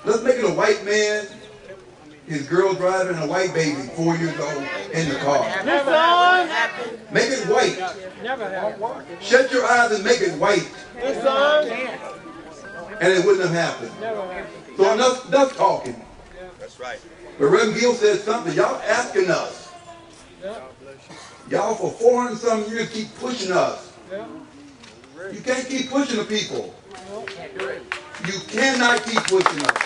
Let's make it a white man, his girl driving, and a white baby, 4 years old, in the car. Never happened. Make it white. Never happened. Shut your eyes and make it white. And it wouldn't have happened. So enough talking. That's right. But Reverend Gill said something. Y'all asking us. Y'all for 400 some years keep pushing us. You can't keep pushing the people. You cannot keep pushing us.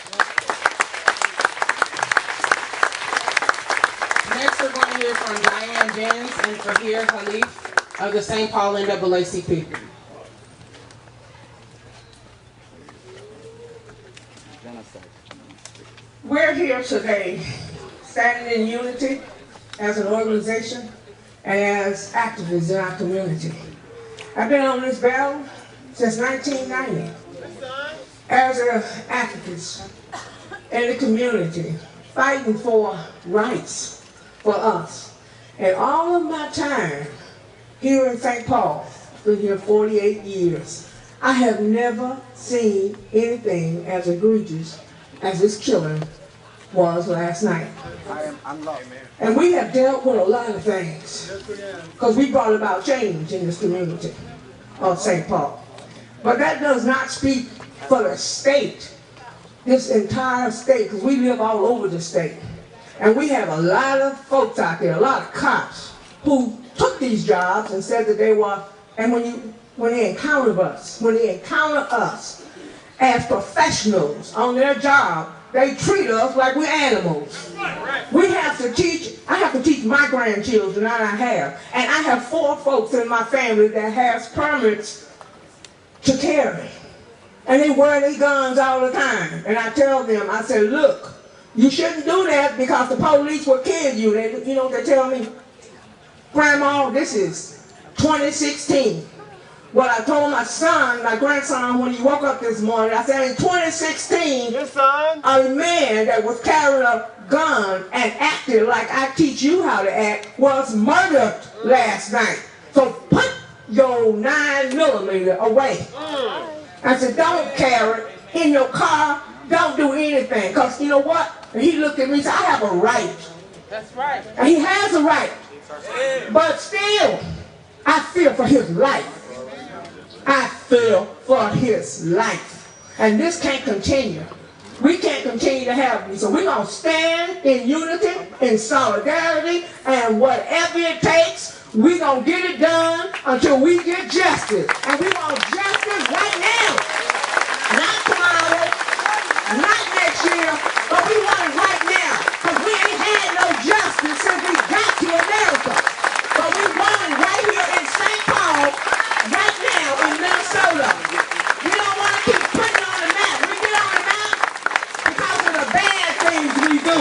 Next, we're going to hear from Diane Jens and Fahir Khalif of the St. Paul NAACP. We're here today standing in unity as an organization and as activists in our community. I've been on this battle since 1990 as an activist in the community, fighting for rights for us. And all of my time here in St. Paul, been here 48 years, I have never seen anything as egregious as this killing was last night. And we have dealt with a lot of things because we brought about change in this community of St. Paul. But that does not speak for the state, this entire state, because we live all over the state. And we have a lot of folks out there, a lot of cops, who took these jobs and said that they were, and when they encounter us as professionals on their job, they treat us like we're animals. We have to teach, I have to teach my grandchildren, and I have. And I have 4 folks in my family that has permits to carry. And they wear their guns all the time. And I tell them, I say, look, you shouldn't do that because the police will kill you. You know what they tell me? Grandma, this is 2016. What I told my son, my grandson, when he woke up this morning, I said, in 2016, a man that was carrying a gun and acted like I teach you how to act was murdered last night. So put your 9mm away. I said, don't carry it in your car. Don't do anything. Because you know what? And he looked at me and said, I have a right. That's right. And he has a right. But still, I fear for his life. I fear for his life. And this can't continue. We can't continue to have these. So we're going to stand in unity, in solidarity, and whatever it takes, we're going to get it done until we get justice. And we want justice right now. Not tomorrow, not next year, but we want it right now. Because we ain't had no justice since we got to America. But we want it right here in St. Paul, right now in Minnesota. We don't want to keep putting it on the map. We get on the map because of the bad things we do.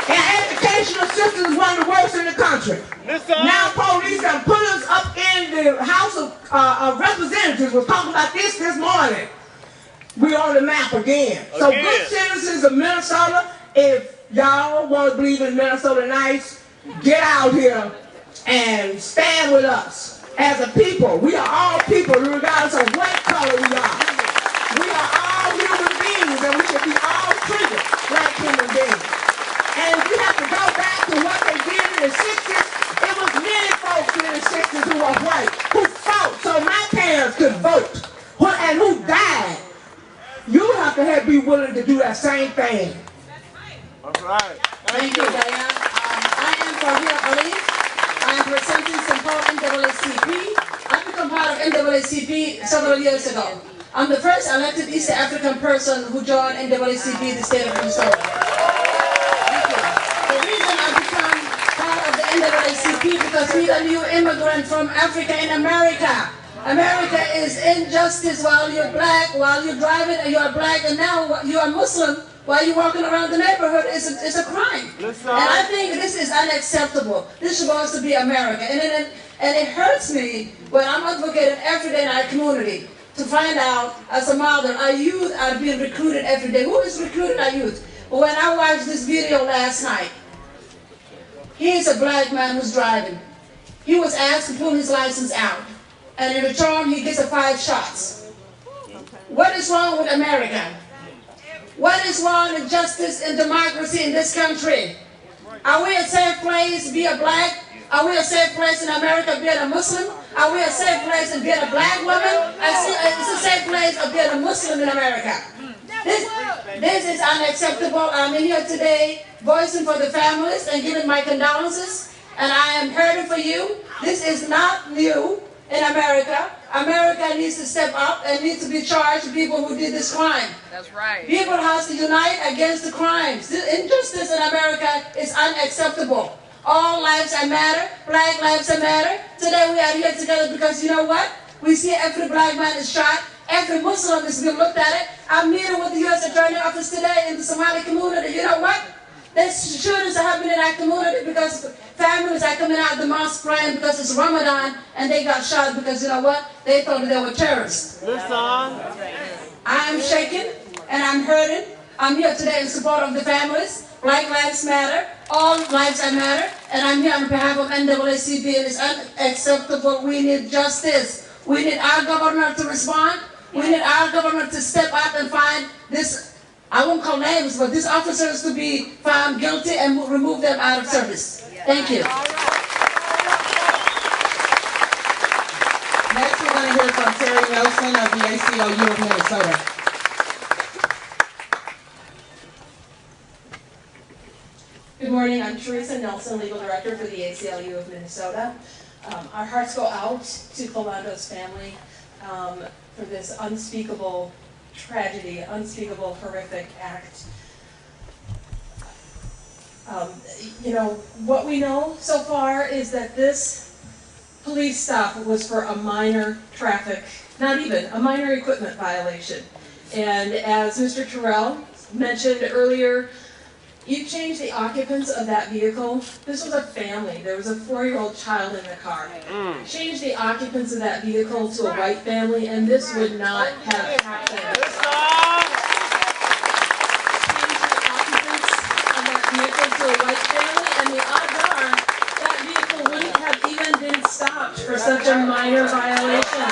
Our educational system is one of the worst in the country. Now police have put us up in the House of Representatives. We're talking about this morning. We're on the map again. So good citizens of Minnesota, if y'all want to believe in Minnesota nice, get out here and stand with us. As a people, we are all people, regardless of what color we are. We are all human beings, and we should be all treated like human beings. And if you have to go back to what they did in the 60s, it was many folks in the 60s who were white, who fought so my parents could vote, and who died. You have to be willing to do that same thing. All right. Thank you, Diane. I am Fahir Khalif. I am presenting St. Paul NAACP. I became part of NAACP several years ago. I'm the first elected East African person who joined NAACP in the state of Minnesota. Thank you. The reason I became part of the NAACP because we're a new immigrant from Africa in America. America is injustice while you're black, while you're driving and you're black, and now you are Muslim while you're walking around the neighborhood. It's a crime. And I think this is unacceptable. This is supposed to be America. And it hurts me when I'm advocating every day in our community to find out, as a mother, our youth are being recruited every day. Who is recruiting our youth? But when I watched this video last night, he's a black man who's driving. He was asked to pull his license out. And in return, he gets 5 shots. What is wrong with America? What is wrong with justice and democracy in this country? Are we a safe place being a black? Are we a safe place in America being a Muslim? Are we a safe place in being a black woman? It's a safe place of being a Muslim in America. This is unacceptable. I'm in here today voicing for the families and giving my condolences. And I am hurting for you. This is not new in America. America needs to step up and needs to be charged people who did this crime. That's right. People have to unite against the crimes. The injustice in America is unacceptable. All lives matter. Black lives matter. Today we are here together because you know what? We see every black man is shot. Every Muslim is being looked at it. I'm meeting with the U.S. Attorney Office today in the Somali community. You know what? There's shootings are happening in our community because families are coming out of the mosque praying because it's Ramadan and they got shot because you know what? They thought they were terrorists. I am shaken and I'm hurting. I'm here today in support of the families. Black lives matter. All lives matter. And I'm here on behalf of NAACP and it's unacceptable. We need justice. We need our government to respond. We need our government to step up and find this, I won't call names, but these officers to be found guilty and remove them out of service. Thank you. Next, we're going to hear from Terry Nelson of the ACLU of Minnesota. Good morning, I'm Teresa Nelson, Legal Director for the ACLU of Minnesota. Our hearts go out to Philando's family for this unspeakable tragedy, unspeakable horrific act. You know, what we know so far is that this police stop was for a minor traffic, not even, a minor equipment violation. And as Mr. Terrell mentioned earlier, you changed the occupants of that vehicle. This was a family. There was a 4-year-old child in the car. Change the occupants of that vehicle to a white family, and this would not have happened. Change the occupants of that vehicle to a white family, and the odds are that vehicle wouldn't have even been stopped for such a minor violation.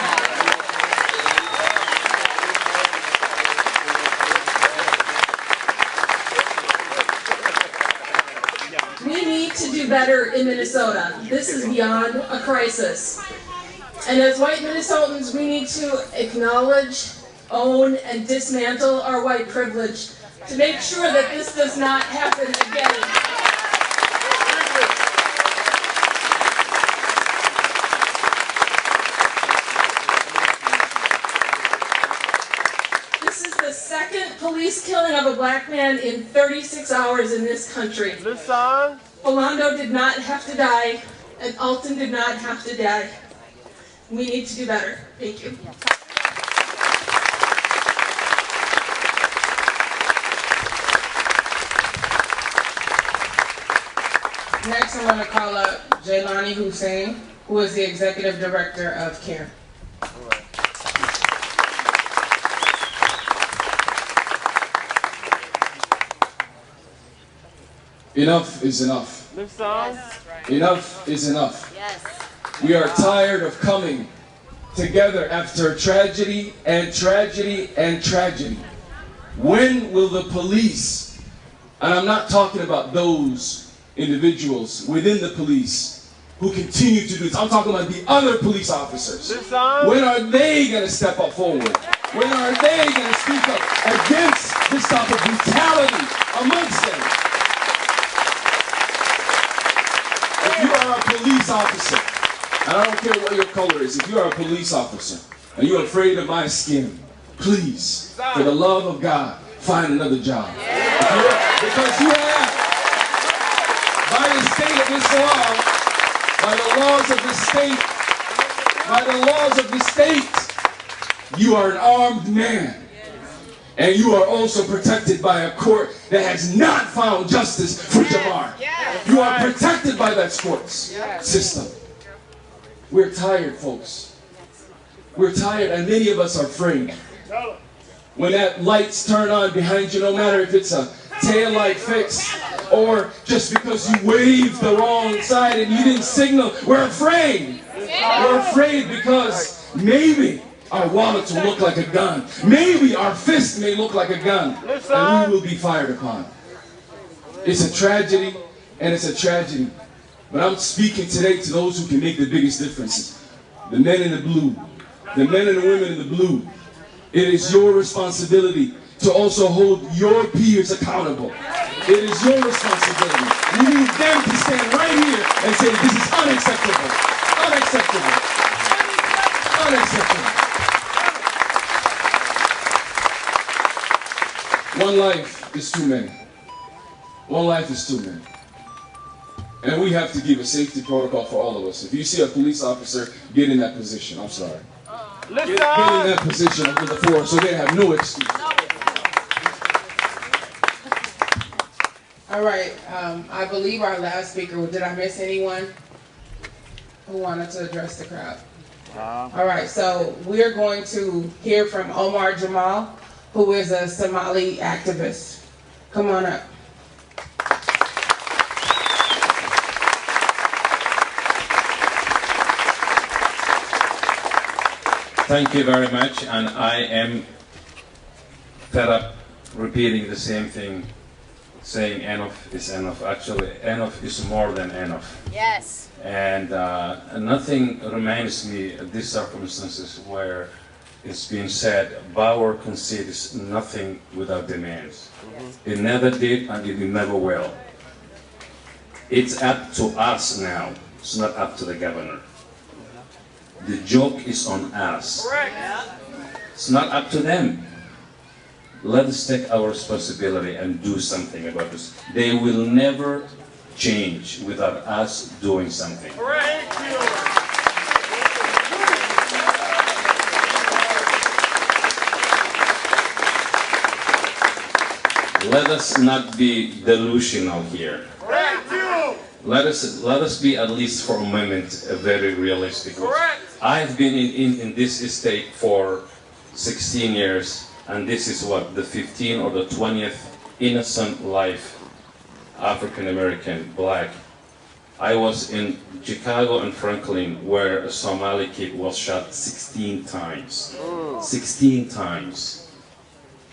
We need to do better in Minnesota. This is beyond a crisis. And as white Minnesotans, we need to acknowledge, own, and dismantle our white privilege to make sure that this does not happen again. This is the second police killing of a black man in 36 hours in this country. Philando did not have to die, and Alton did not have to die. We need to do better. Thank you. Next, I'm going to call up Jaylani Hussein, who is the Executive Director of CARE. Enough is enough. Enough is enough. We are tired of coming together after tragedy and tragedy and tragedy. When will the police, and I'm not talking about those individuals within the police who continue to do this, I'm talking about the other police officers. When are they going to step up forward? When are they going to speak up against this type of brutality amongst them? If you are a police officer, and I don't care what your color is, if you are a police officer and you're afraid of my skin, please, for the love of God, find another job. Because you have, by the state of this law, by the laws of the state, by the laws of the state, you are an armed man. And you are also protected by a court that has not found justice for Jamar. You are protected by that sports system. We're tired, folks. We're tired, and many of us are afraid. When that lights turn on behind you, no matter if it's a taillight fix or just because you waved the wrong side and you didn't signal, we're afraid. We're afraid because maybe our wallets will look like a gun. Maybe our fist may look like a gun, and we will be fired upon. It's a tragedy, and it's a tragedy. But I'm speaking today to those who can make the biggest differences. The men in the blue, the men and the women in the blue. It is your responsibility to also hold your peers accountable. It is your responsibility. We need them to stand right here and say, this is unacceptable. Unacceptable. Unacceptable. One life is too many. One life is too many. And we have to give a safety protocol for all of us. If you see a police officer, get in that position. I'm sorry. Get in that position up to the floor so they have no excuse. All right, I believe our last speaker, did I miss anyone who wanted to address the crowd? All right, so we're going to hear from Omar Jamal, who is a Somali activist. Come on up. Thank you very much, and I am fed up repeating the same thing, saying enough is enough. Actually, enough is more than enough. Yes. And nothing reminds me of these circumstances where it's been said, power concedes nothing without demands. It never did, and it never will. It's up to us now. It's not up to the governor. The joke is on us. It's not up to them. Let us take our responsibility and do something about this. They will never change without us doing something. Let us not be delusional here. Let us be, at least for a moment, very realistic. I've been in this estate for 16 years, and this is what, the 15th or the 20th innocent life, African American, black. I was in Chicago and Franklin, where a Somali kid was shot 16 times. 16 times.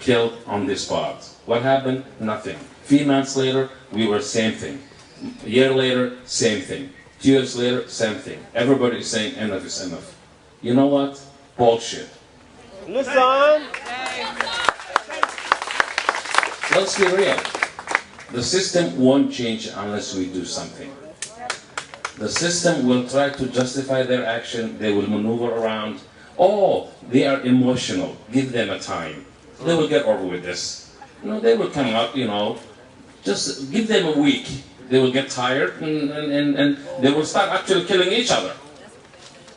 Killed on the spot. What happened? Nothing. 3 months later, we were same thing. A year later, same thing. 2 years later, same thing. Everybody is saying enough is enough. You know what? Bullshit. Listen. Let's be real. The system won't change unless we do something. The system will try to justify their action. They will maneuver around. Oh, they are emotional. Give them a time. They will get over with this. You know, they will come up, you know. Just give them a week. They will get tired and they will start actually killing each other.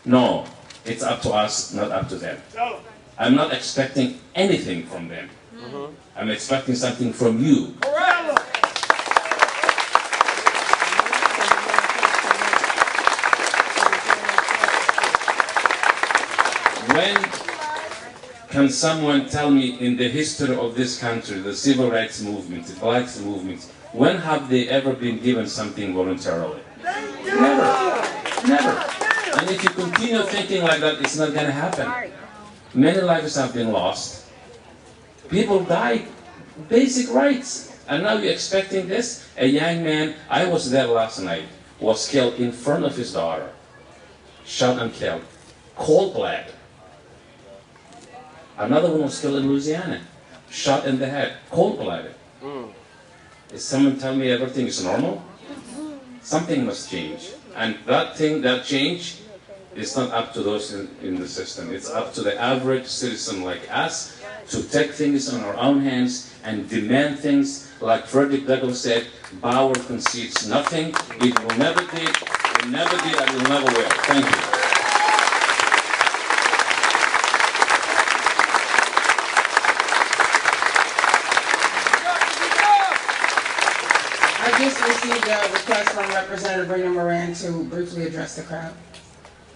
No, it's up to us, not up to them. I'm not expecting anything from them. I'm expecting something from you. When can someone tell me in the history of this country, the civil rights movement, the blacks movement, when have they ever been given something voluntarily? Never. Never. And if you continue thinking like that, it's not going to happen. Many lives have been lost. People died. Basic rights. And now you're expecting this? A young man, I was there last night, was killed in front of his daughter. Shot and killed. Cold-blooded. Another one was killed in Louisiana. Shot in the head. Cold-blooded. Is someone tell me everything is normal? Something must change. And that thing, that change, is not up to those in the system. It's up to the average citizen like us to take things in our own hands and demand things. Like Frederick Douglass said, power concedes nothing. It will never did, and it will never will. Thank you. I just received a request from Representative Rena Moran to briefly address the crowd.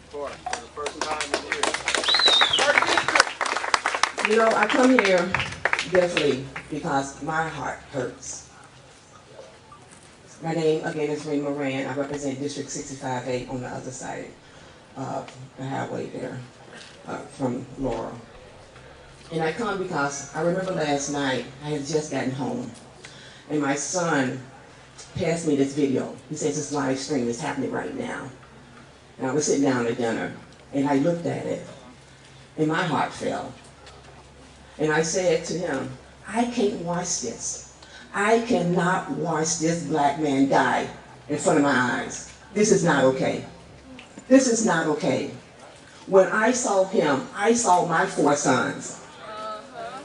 For the first time in years. You know, I come here definitely because my heart hurts. My name, again, is Rena Moran. I represent District 65A on the other side of the highway there. from Laurel. And I come because I remember last night, I had just gotten home, and my son passed me this video. He says this live stream is happening right now. And I was sitting down at dinner, and I looked at it, and my heart fell. And I said to him, I can't watch this. I cannot watch this black man die in front of my eyes. This is not okay. This is not okay. When I saw him, I saw my 4 sons.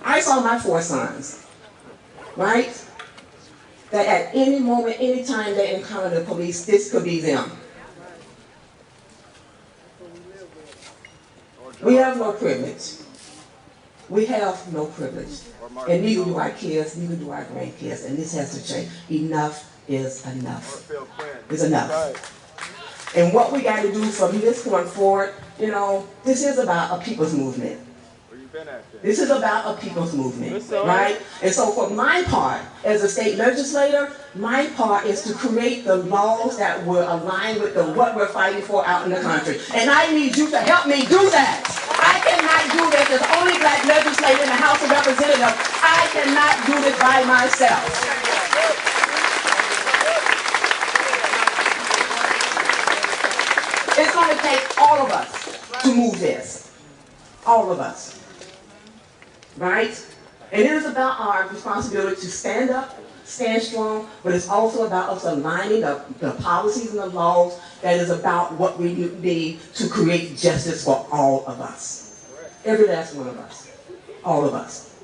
I saw my 4 sons, right? That at any moment, any time they encounter the police, this could be them. We have no privilege. We have no privilege. And neither do our kids, neither do our grandkids. And this has to change. Enough is enough. It's enough. And what we got to do from this point forward, you know, this is about a people's movement. This is about a people's movement, right? And so for my part, as a state legislator, my part is to create the laws that will align with what we're fighting for out in the country. And I need you to help me do that. I cannot do this as the only black legislator in the House of Representatives. I cannot do this by myself. It's going to take all of us to move this. All of us. Right? And it is about our responsibility to stand up, stand strong, but it's also about us aligning the policies and the laws that is about what we need to create justice for all of us. Every last one of us. All of us.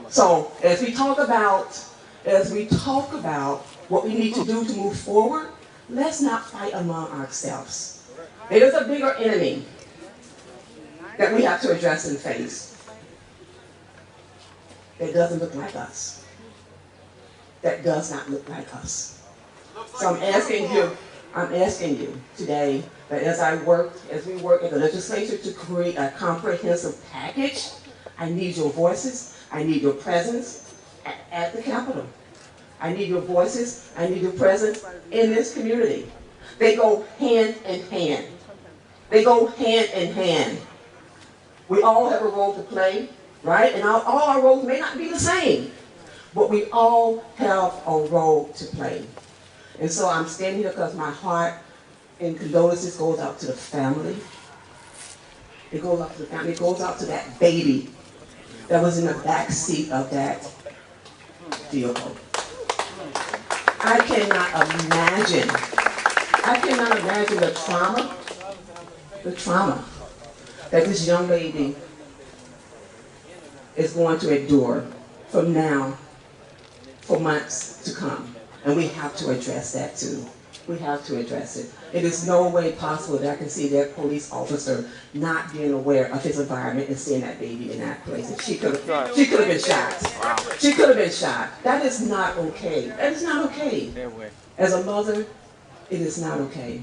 So as we talk about what we need to do to move forward, let's not fight among ourselves. There's a bigger enemy that we have to address and face. That doesn't look like us. That does not look like us. So I'm asking you today that as we work in the legislature to create a comprehensive package, I need your voices, I need your presence at the Capitol. I need your voices, I need your presence in this community. They go hand in hand. They go hand in hand. We all have a role to play. Right? And all our roles may not be the same, but we all have a role to play. And so I'm standing here because my heart and condolences goes out to the family. It goes out to the family. It goes out to that baby that was in the back seat of that vehicle. I cannot imagine the trauma that this young lady is going to endure from now for months to come. And we have to address that too. We have to address it. It is no way possible that I can see that police officer not being aware of his environment and seeing that baby in that place. And she could have been shot. She could have been shot. That is not okay. That is not okay. As a mother, it is not okay.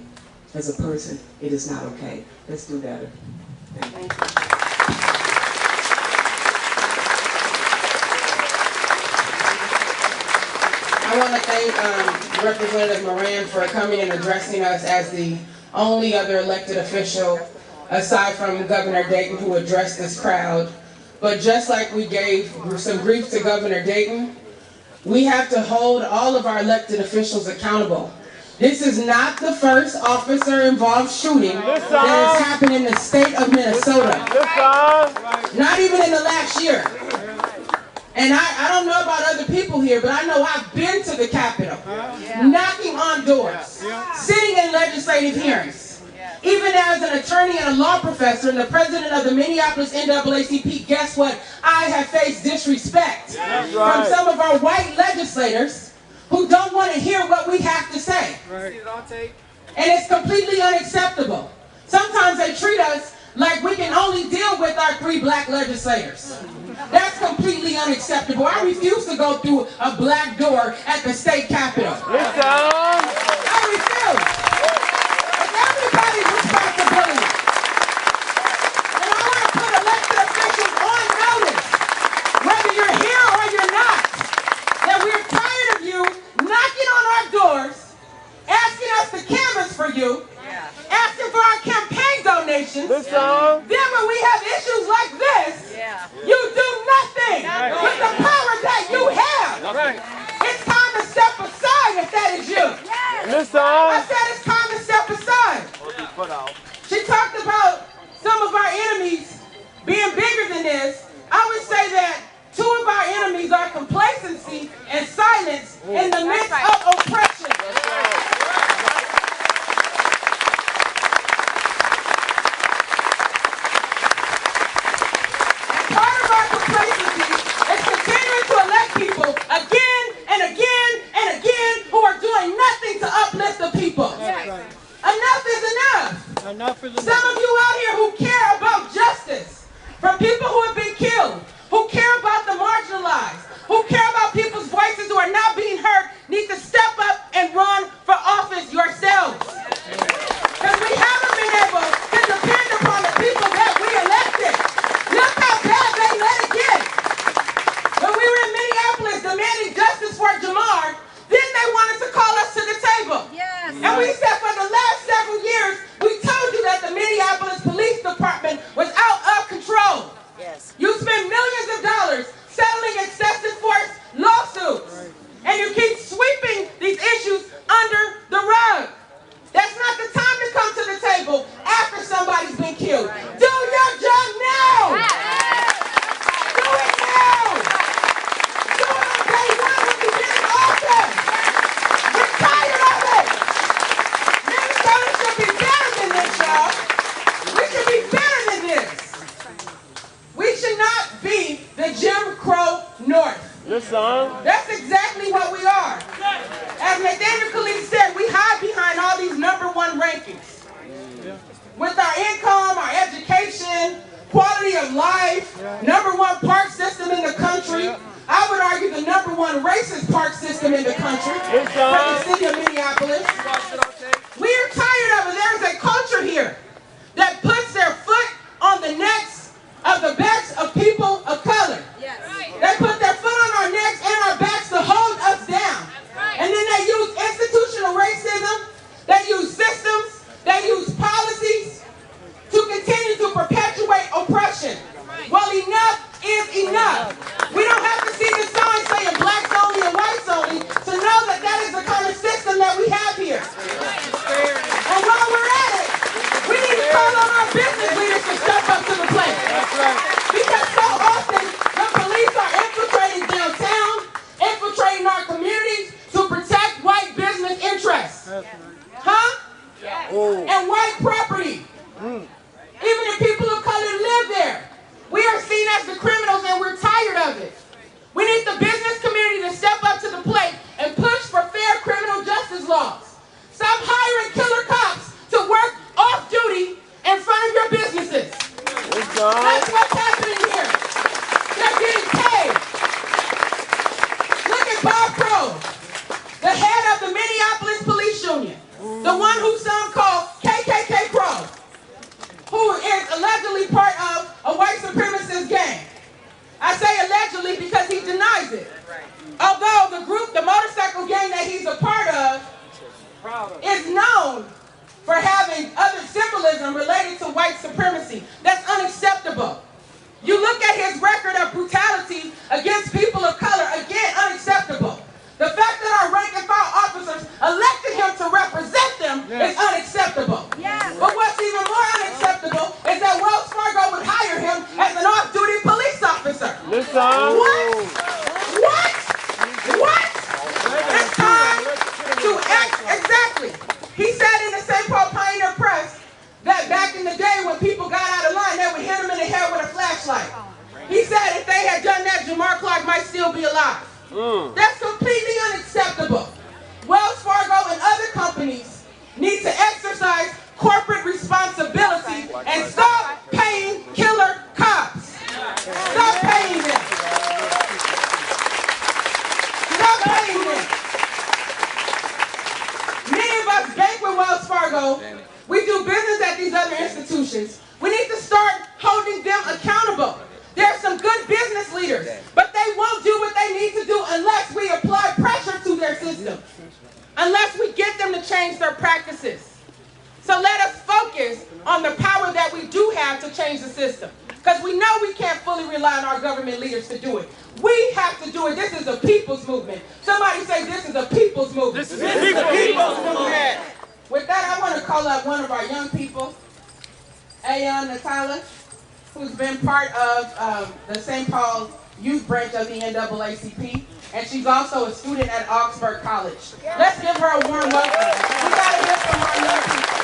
As a person, it is not okay. Let's do better. Thank you. I want to thank Representative Moran for coming and addressing us as the only other elected official, aside from Governor Dayton, who addressed this crowd. But just like we gave some grief to Governor Dayton, we have to hold all of our elected officials accountable. This is not the first officer-involved shooting that has happened in the state of Minnesota. Not even in the last year. And I don't know about other people here, but I know I've been to the Capitol, knocking on doors, sitting in legislative hearings. Even as an attorney and a law professor and the president of the Minneapolis NAACP, guess what? I have faced disrespect from some of our white legislators who don't want to hear what we have to say. And it's completely unacceptable. Sometimes they treat us like we can only deal with our 3 black legislators. That's completely unacceptable. I refuse to go through a black door at the state capitol. I refuse. It's everybody's responsibility. And I want to put elected officials on notice, whether you're here or you're not, that we're tired of you knocking on our doors, asking us to canvass for you, asking for our campaign donations. Then when we have issues right. It's time to step aside if that is you. Listen. I said it's time to step aside. She talked about some of our enemies being bigger than this. I would say that two of our enemies are complacency and silence in the midst of oppression. And part of our complacency is continuing to elect people again and again and again who are doing nothing to uplift the people. Enough is enough. Some of you out here who care about justice from people who have been killed, who care about the marginalized, who care about people's voices who are not being heard, need to step up and run for office yourselves. Because we haven't been able to depend upon the people that we elected. Look how bad they let it get. When we were in Minneapolis demanding justice for Jamar, then they wanted to call us to the table. Yes. And we said for the last several years, we told you that the Minneapolis Police Department was out of control. Yes. You spend millions of dollars settling excessive force lawsuits. And you keep sweeping these issues under the rug. That's not the time to come to the table after somebody's been killed. Do your job now. Do it now. Do it on day one when you get in office. We're tired of it. Minnesota should be better than this, y'all. We should be better than this. We should not be the Jim Crow North. That's exactly what we are. As Nathaniel Khalid said, we hide behind all these #1 rankings. With our income, our education, quality of life, #1 park system in the country. I would argue the #1 racist park system in the country for the city of Minneapolis. We are tired of it. There is a culture here that puts their foot on the necks of the backs of people of color. They put their foot on our necks and our backs to hold us down. And then they use institutional racism, they use systems, they use policies to continue to perpetuate oppression. Well, enough is enough. We don't have to see the sign saying blacks only and whites only to know that that is the kind of system that we have here. And while we're at it, we need to call on our business leaders to step up to the plate. Because so often, the police are infiltrating downtown, infiltrating our communities to protect white business interests. Huh? And white property. Even if people of color live there. We are seen as the criminals and we're tired of it. We need the business community to step up to the plate and push for fair criminal justice laws. Stop hiring killer cops to work off duty in front of your businesses. That's what's happening here. They're getting paid. Look at Bob Crow, the head of the Minneapolis Police Union, the one who some call KKK Crow, who is allegedly part of a white supremacist gang. I say allegedly because he denies it. Although the group, the motorcycle gang that he's a part of, is known for having other symbolism related to white supremacy. That's unacceptable. You look at his record of brutality against people of color, again, unacceptable. The fact that our rank and file officers elected him to represent them is unacceptable. But what's even more unacceptable is that Wells Fargo would hire him as an off-duty police officer. What? What? What? It's time to act. Exactly. He said in the St. Paul Pioneer Press that back in the day when people got out of line, they would hit him in the head with a flashlight. He said if they had done that, Jamar Clark might still be alive. That's completely unacceptable. Wells Fargo and other companies need to exercise corporate responsibility and stop paying killer cops. Stop paying them. Stop paying them. Many of us bank with Wells Fargo. We do business at these other institutions. We need to start holding them accountable. There are some good business leaders, but they won't do what they need to do unless we apply pressure to their system, unless we get them to change their practices. So let us focus on the power that we do have to change the system, because we know we can't fully rely on our government leaders to do it. We have to do it. This is a people's movement. Somebody say this is a people's movement. This is a people's movement. With that, I want to call up one of our young people, Ayan Natala, who's been part of the St. Paul youth branch of the NAACP, and she's also a student at Augsburg College. Let's give her a warm welcome. We got to hear from our young people.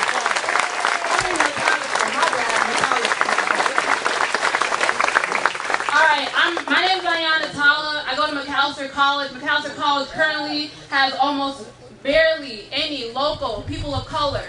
All right, my name is Ayan Natala. I go to McAllister College. McAllister College currently has almost barely any local people of color.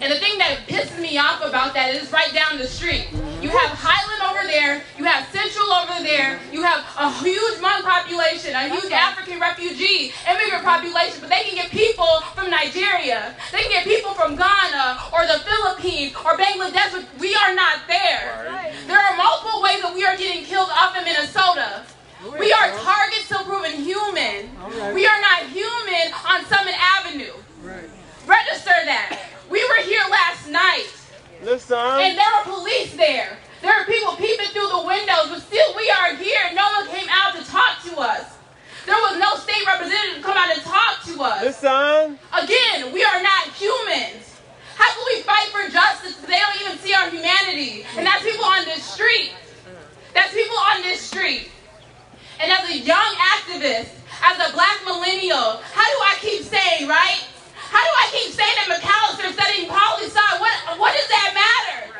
And the thing that pisses me off about that is right down the street. You have Highland over there, you have Central over there, you have a huge Hmong population, a huge African refugee, immigrant population, but they can get people from Nigeria, they can get people from Ghana, or the Philippines, or Bangladesh, but we are not there. There are multiple ways that we are getting killed off in Minnesota. We are targets till proven human. We are not human on Summit Avenue. Register that. We were here last night, and there were police there. There were people peeping through the windows, but still we are here. No one came out to talk to us. There was no state representative to come out and talk to us. Again, we are not humans. How can we fight for justice if they don't even see our humanity? And that's people on this street. That's people on this street. And as a young activist, as a black millennial, how do I keep saying, right? How do I keep saying that McAllister studying poli-sci? What does that matter?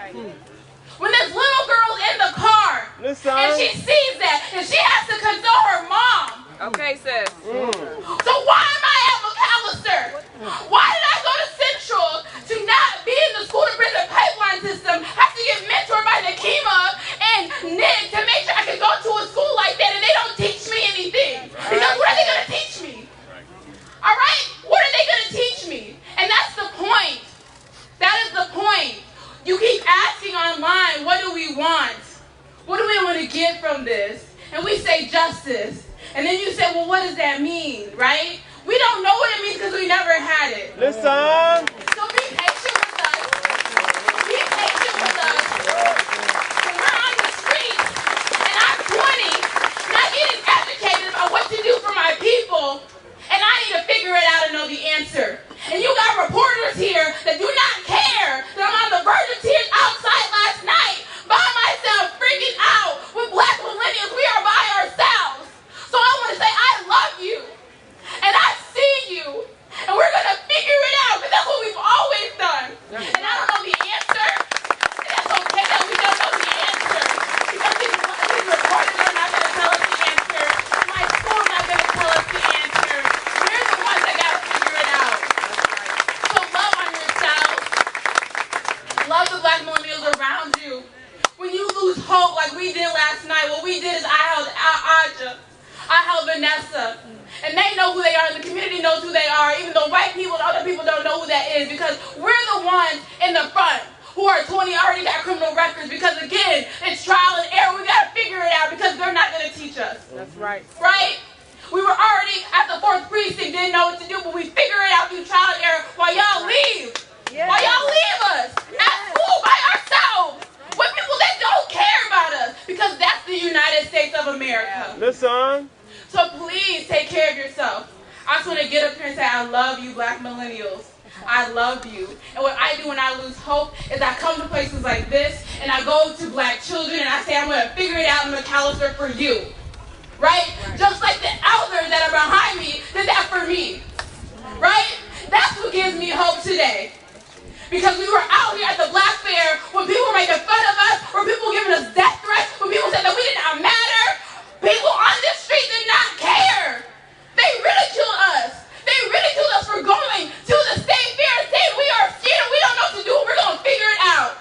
When this little girl's in the car, and she sees that, and she has to console her mom. Okay, sis. So why am I at McAllister? Why did I go to Central to not be in the school-to-prison pipeline system, have to get mentored by Nekima and Nick to make sure I can go to a school like that and they don't teach me anything? Because what are they going to teach me? All right? What are they going to teach me? And that's the point. That is the point. You keep asking online, what do we want? What do we want to get from this? And we say justice. And then you say, well, what does that mean, right? We don't know what it means because we never had it. So be patient with us. Be patient with us. When we're on the street, and I'm 20, not getting educated about what to do for my people, and I need to figure it out and know the answer. And you got reporters here that do not care that I'm on the verge of tears outside last night by myself, freaking out with black millennials. We are by ourselves. So I want to say I love you. And I see you. And we're going to figure it out because that's what we've always done. And I don't know the answer. And that's okay that we don't know the answer. Because these reporters are not going to tell us the answer. My school's not going to tell us the answer. We're the ones that got to figure it out. So love on yourself. Love the black millennials around you. When you lose hope like we did last night, what we did is I held Aja. I held Vanessa. And they know who they are, and the community knows who they are, even though white people and other people don't know who that is, because we're the ones in the front who are 20, already got criminal records, because again, it's trial and error. We got to figure it out because they're not going to teach us. That's right. Right? We were already at the 4th precinct, didn't know what to do, but we figure it out through trial and error while y'all leave. While y'all leave us at school by ourselves with people that don't care about us, because that's the United States of America. So please take care of yourself. I just want to get up here and say I love you, black millennials. I love you. And what I do when I lose hope is I come to places like this and I go to black children and I say I'm going to figure it out in McAllister for you. Right? Just like the elders that are behind me did that for me. Right? That's what gives me hope today. Because we were out here at the Black Fair when people were making fun of us, when people were giving us death threats, when people said that we did not matter. People on this street did not care. They ridiculed us. They ridiculed us for going to the state fair and saying we are scared and we don't know what to do. We're going to figure it out.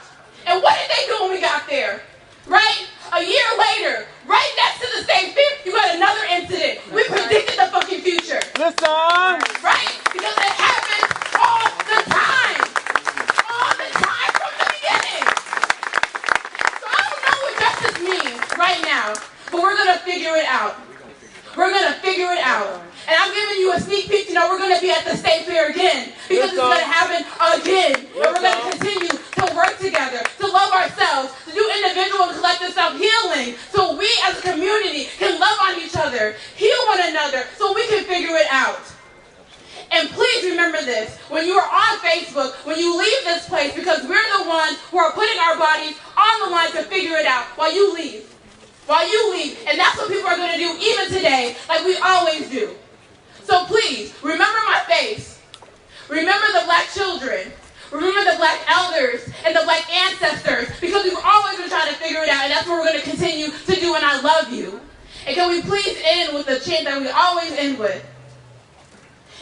And what did they do when we got there? Right? A year later, right next to the state fair, you got another incident. We predicted the fucking future. Right? Because it happens all the time. All the time from the beginning. So I don't know what justice means right now. But we're going to figure it out. We're going to figure it out. And I'm giving you a sneak peek to know we're going to be at the state fair again. Because it's going to happen again. And we're going to continue to work together, to love ourselves, to do individual and collective self-healing. So we as a community can love on each other, heal one another, figure it out. And please remember this, when you are on Facebook, when you leave this place, because we're the ones who are putting our bodies on the line to figure it out while you leave. While you leave. And that's what people are going to do even today, like we always do. So please, remember my face. Remember the black children. Remember the black elders and the black ancestors, because we've always been trying to figure it out, and that's what we're going to continue to do, and I love you. And can we please end with the chant that we always end with?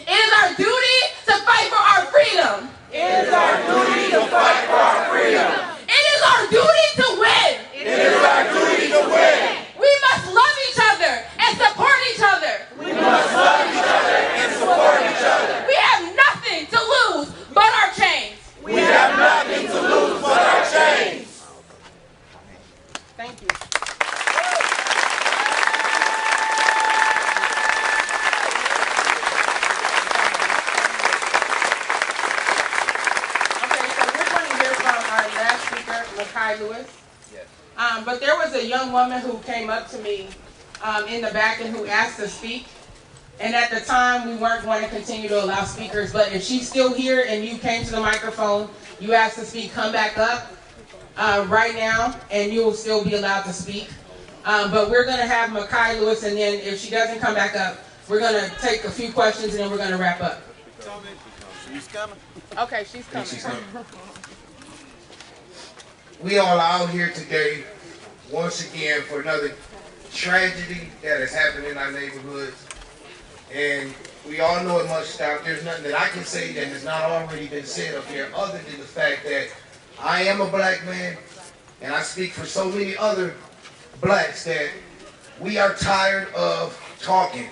It is our duty to fight for our freedom. It is our duty to fight for our freedom. It is our duty to win. It is our duty to win. We must love each other and support each other. We must love each other and support each other. We have nothing to lose but our chains. We have nothing to lose but our chains. Thank you. Lewis. Yes. But there was a young woman who came up to me in the back and who asked to speak. And at the time, we weren't going to continue to allow speakers. But if she's still here and you came to the microphone, you asked to speak, come back up right now, and you will still be allowed to speak. But we're going to have Makai Lewis, and then if she doesn't come back up, we're going to take a few questions, and then we're going to wrap up. She's coming. Okay, she's coming. She's coming. We all out here today, once again, for another tragedy that has happened in our neighborhoods. And we all know it must stop. There's nothing that I can say that has not already been said up here other than the fact that I am a black man, and I speak for so many other blacks that we are tired of talking.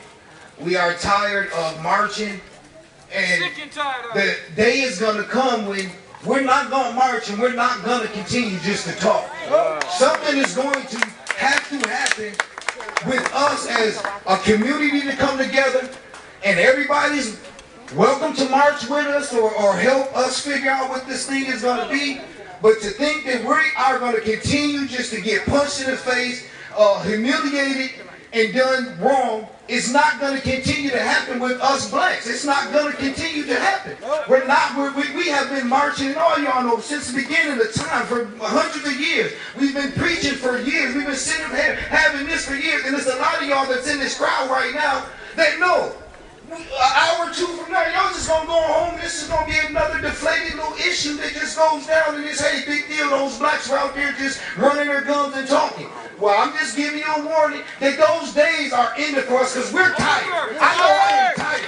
We are tired of marching, and the day is going to come when we're not going to march and we're not going to continue just to talk. Something is going to have to happen with us as a community to come together, and everybody's welcome to march with us or help us figure out what this thing is going to be. But to think that we are going to continue just to get punched in the face, humiliated, and done wrong, it's not going to continue to happen with us blacks. It's not going to continue to happen. We have been marching, and all y'all know, since the beginning of time, for hundreds of years. We've been preaching for years. We've been sitting here having this for years. And there's a lot of y'all that's in this crowd right now that know. An hour or two from now, y'all just going to go home. This is going to be another deflated little issue that just goes down and it's, hey, big deal. Those blacks are out there just running their guns and talking. Well, I'm just giving you a warning that those days are ended for us because we're tired. I know I am tired.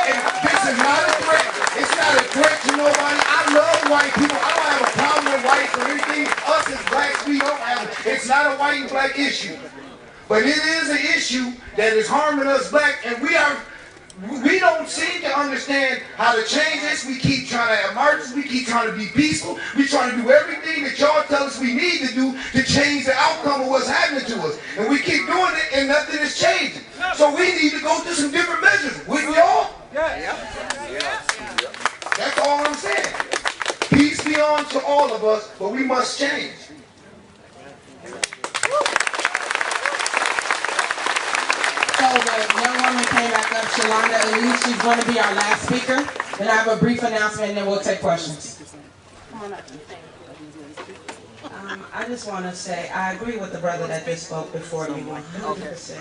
And this is not a threat. It's not a threat to nobody. I love white people. I don't have a problem with whites or anything. Us as blacks, we don't have it. It's not a white and black issue. But it is an issue that is harming us black, and we don't seem to understand how to change this. We keep trying to have marches. We keep trying to be peaceful. We trying to do everything that y'all tell us we need to do to change the outcome of what's happening to us. And we keep doing it and nothing is changing. So we need to go through some different measures. Wouldn't we all? Yeah. That's all I'm saying. Peace be on to all of us, but we must change. So the young woman came back up, Philando, at least she's going to be our last speaker. Then I have a brief announcement and then we'll take questions. Come on up. I just want to say, I agree with the brother that just spoke before you 100%.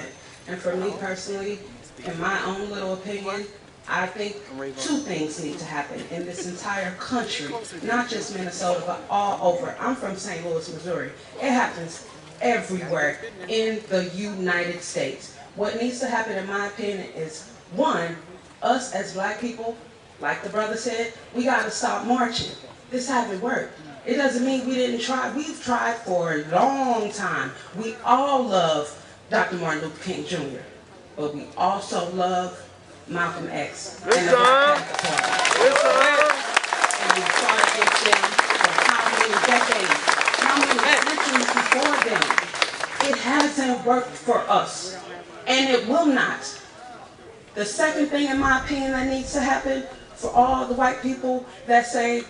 And for me personally, in my own little opinion, I think two things need to happen in this entire country, not just Minnesota, but all over. I'm from St. Louis, Missouri. It happens everywhere in the United States. What needs to happen, in my opinion, is one, us as black people, like the brother said, we got to stop marching. This haven't worked. It doesn't mean we didn't try. We've tried for a long time. We all love Dr. Martin Luther King Jr., but we also love Malcolm X and the Black Panther Party. And we fought against them for how many decades, how many centuries before them. It hasn't worked for us, and it will not. The second thing, in my opinion, that needs to happen for all the white people that say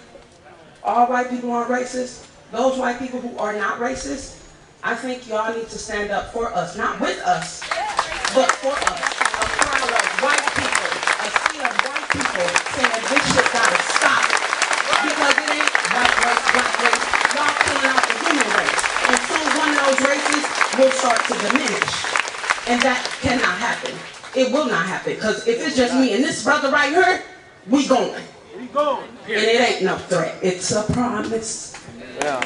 all white people aren't racist, those white people who are not racist, I think y'all need to stand up for us, not with us, but for us. A crowd of And that cannot happen. It will not happen. Because if it's just me and this brother right here, we going. And it ain't no threat. It's a promise. Yeah.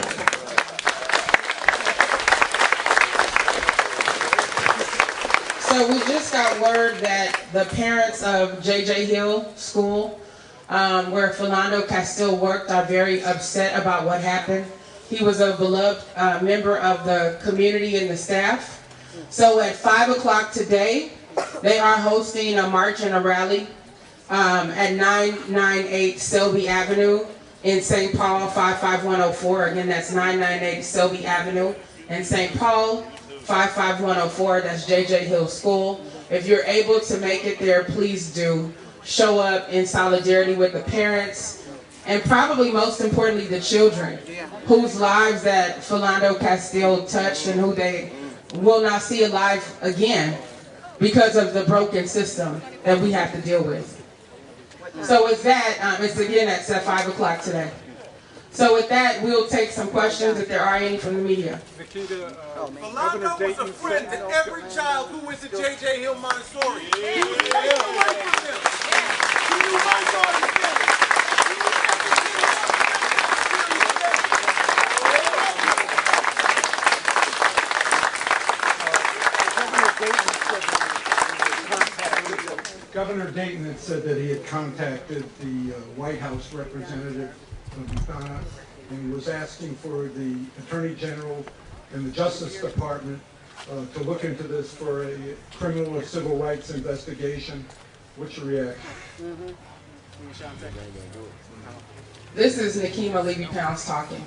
So we just got word that the parents of J.J. Hill School, where Philando Castile worked, are very upset about what happened. He was a beloved member of the community and the staff. So at 5 o'clock today, they are hosting a march and a rally at 998 Selby Avenue in St. Paul, 55104. Again, that's 998 Selby Avenue in St. Paul, 55104. That's J.J. Hill School. If you're able to make it there, please do. Show up in solidarity with the parents, and probably most importantly, the children, whose lives that Philando Castile touched and who they will not see alive again because of the broken system that we have to deal with. So with that, it's again at 5 o'clock today. So with that, we'll take some questions if there are any from the media. Philando was a friend to every child who went to J.J. Hill Montessori. He was away from them. He knew my daughter's feelings. Governor Dayton had said that he had contacted the White House representative of Ghana and was asking for the Attorney General and the Justice Department to look into this for a criminal or civil rights investigation. What's your reaction? This is Nekima Levy-Pounds talking,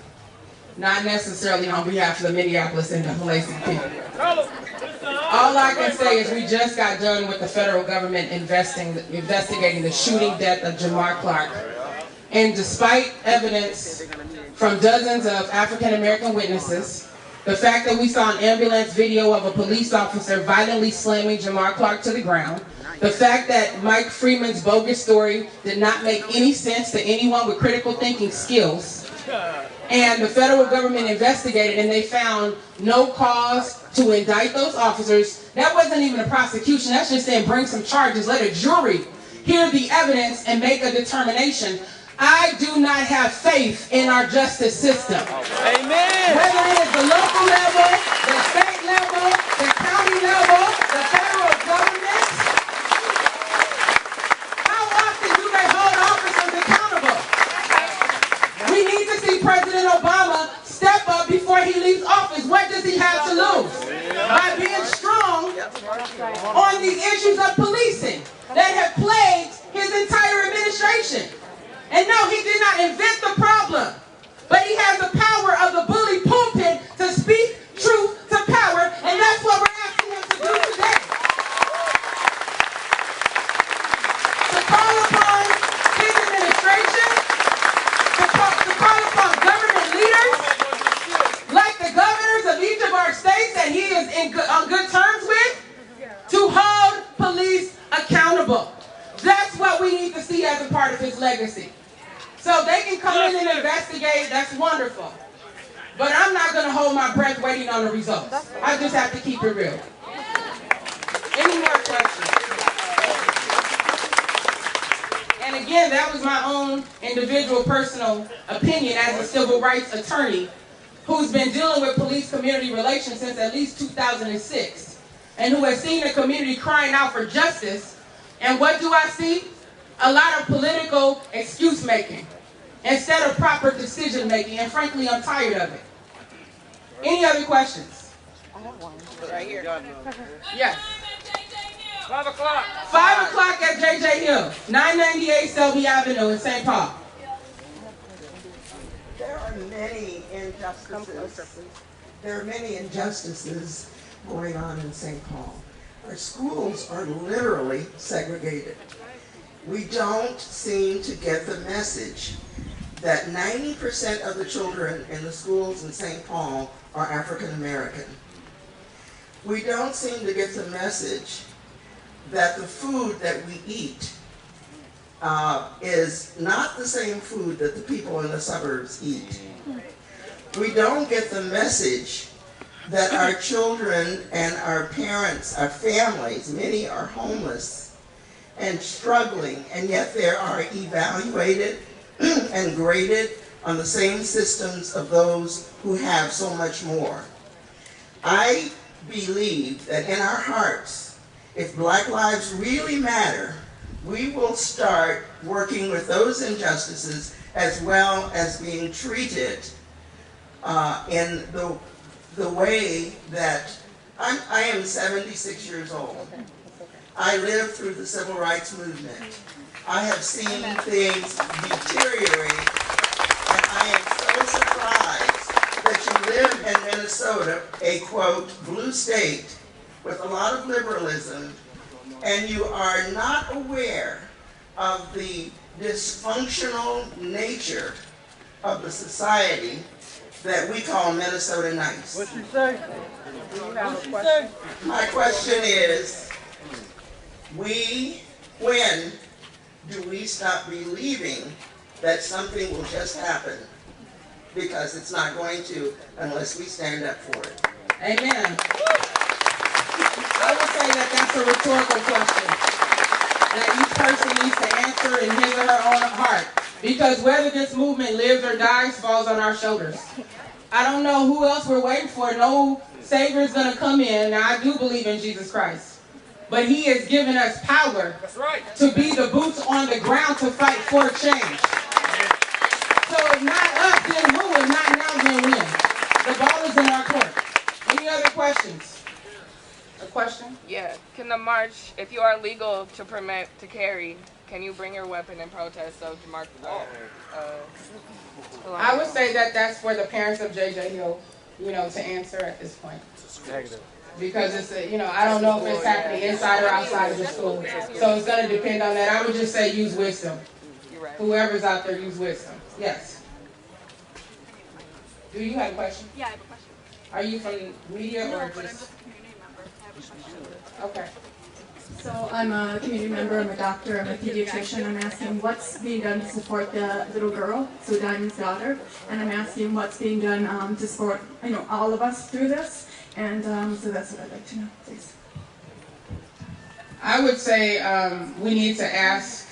not necessarily on behalf of the Minneapolis NAACP. All I can say is we just got done with the federal government investigating the shooting death of Jamar Clark. And despite evidence from dozens of African American witnesses, the fact that we saw an ambulance video of a police officer violently slamming Jamar Clark to the ground, the fact that Mike Freeman's bogus story did not make any sense to anyone with critical thinking skills, and the federal government investigated and they found no cause to indict those officers. That wasn't even a prosecution. That's just saying bring some charges, let a jury hear the evidence and make a determination. I do not have faith in our justice system. Amen. Whether it is the local level, the state level, the county level, the federal government, how often do they hold officers accountable? We need to see President Obama step up before he leaves office. What does he have to lose? By being strong on these issues of policing that have plagued his entire administration. And no, he did not invent the problem, but he has the power of the bully pulpit to speak truth to power, and that's what we're asking him to do today. To call upon his administration, to call upon government leaders, like the governors of each of our states that he is on good terms with, to hold police accountable. That's what we need to see as a part of his legacy. So they can come in and investigate, that's wonderful. But I'm not going to hold my breath waiting on the results. I just have to keep it real. Any more questions? And again, that was my own individual personal opinion as a civil rights attorney who's been dealing with police community relations since at least 2006 and who has seen the community crying out for justice. And what do I see? A lot of political excuse making instead of proper decision making, and frankly, I'm tired of it. Any other questions? I have one. Right here. Yes. 5 o'clock. 5 o'clock at J.J. Hill, 998 Selby Avenue in St. Paul. There are many injustices. There are many injustices going on in St. Paul. Our schools are literally segregated. We don't seem to get the message that 90% of the children in the schools in St. Paul are African American. We don't seem to get the message that the food that we eat is not the same food that the people in the suburbs eat. We don't get the message that our children and our parents, our families, many are homeless and struggling, and yet they are evaluated and graded on the same systems of those who have so much more. I believe that in our hearts, if Black lives really matter, we will start working with those injustices as well as being treated in the way that I am 76 years old. I lived through the Civil Rights Movement. I have seen things deteriorate, and I am so surprised that you live in Minnesota, a quote, blue state with a lot of liberalism, and you are not aware of the dysfunctional nature of the society that we call Minnesota nice. What you say? Do you have a question? My question is, when do we stop believing that something will just happen? Because it's not going to unless we stand up for it. Amen. I would say that that's a rhetorical question that each person needs to answer in his or her own heart. Because whether this movement lives or dies falls on our shoulders. I don't know who else we're waiting for. No Savior is going to come in. Now, I do believe in Jesus Christ. But he has given us power to be the boots on the ground to fight for change. So if not us, then who? If not now, then when? The ball is in our court. Any other questions? A question? Yeah. Can the march, if you are legal to permit to carry, can you bring your weapon in protest of I would say that that's for the parents of J.J. Hill, to answer at this point. Negative. Because it's, I don't know if it's happening inside or outside of the school. So it's going to depend on that. I would just say use wisdom. Whoever's out there, use wisdom. Yes. Do you have a question? Yeah, I have a question. Are you from media or just? But I'm just a community member. I have a question. Okay. So I'm a community member, I'm a doctor, I'm a pediatrician. I'm asking what's being done to support the little girl, Sue Diamond's daughter, and I'm asking what's being done to support, all of us through this. And so that's what I'd like to know, please. I would say we need to ask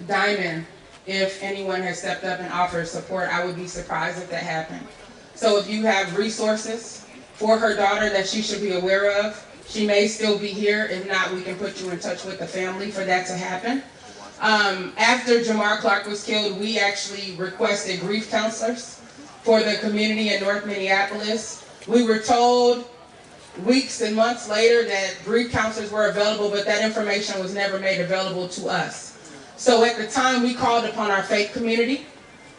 Diamond if anyone has stepped up and offered support. I would be surprised if that happened. So if you have resources for her daughter that she should be aware of, she may still be here. If not, we can put you in touch with the family for that to happen. After Jamar Clark was killed, we actually requested grief counselors for the community in North Minneapolis. We were told weeks and months later that grief counselors were available, but that information was never made available to us. So at the time, we called upon our faith community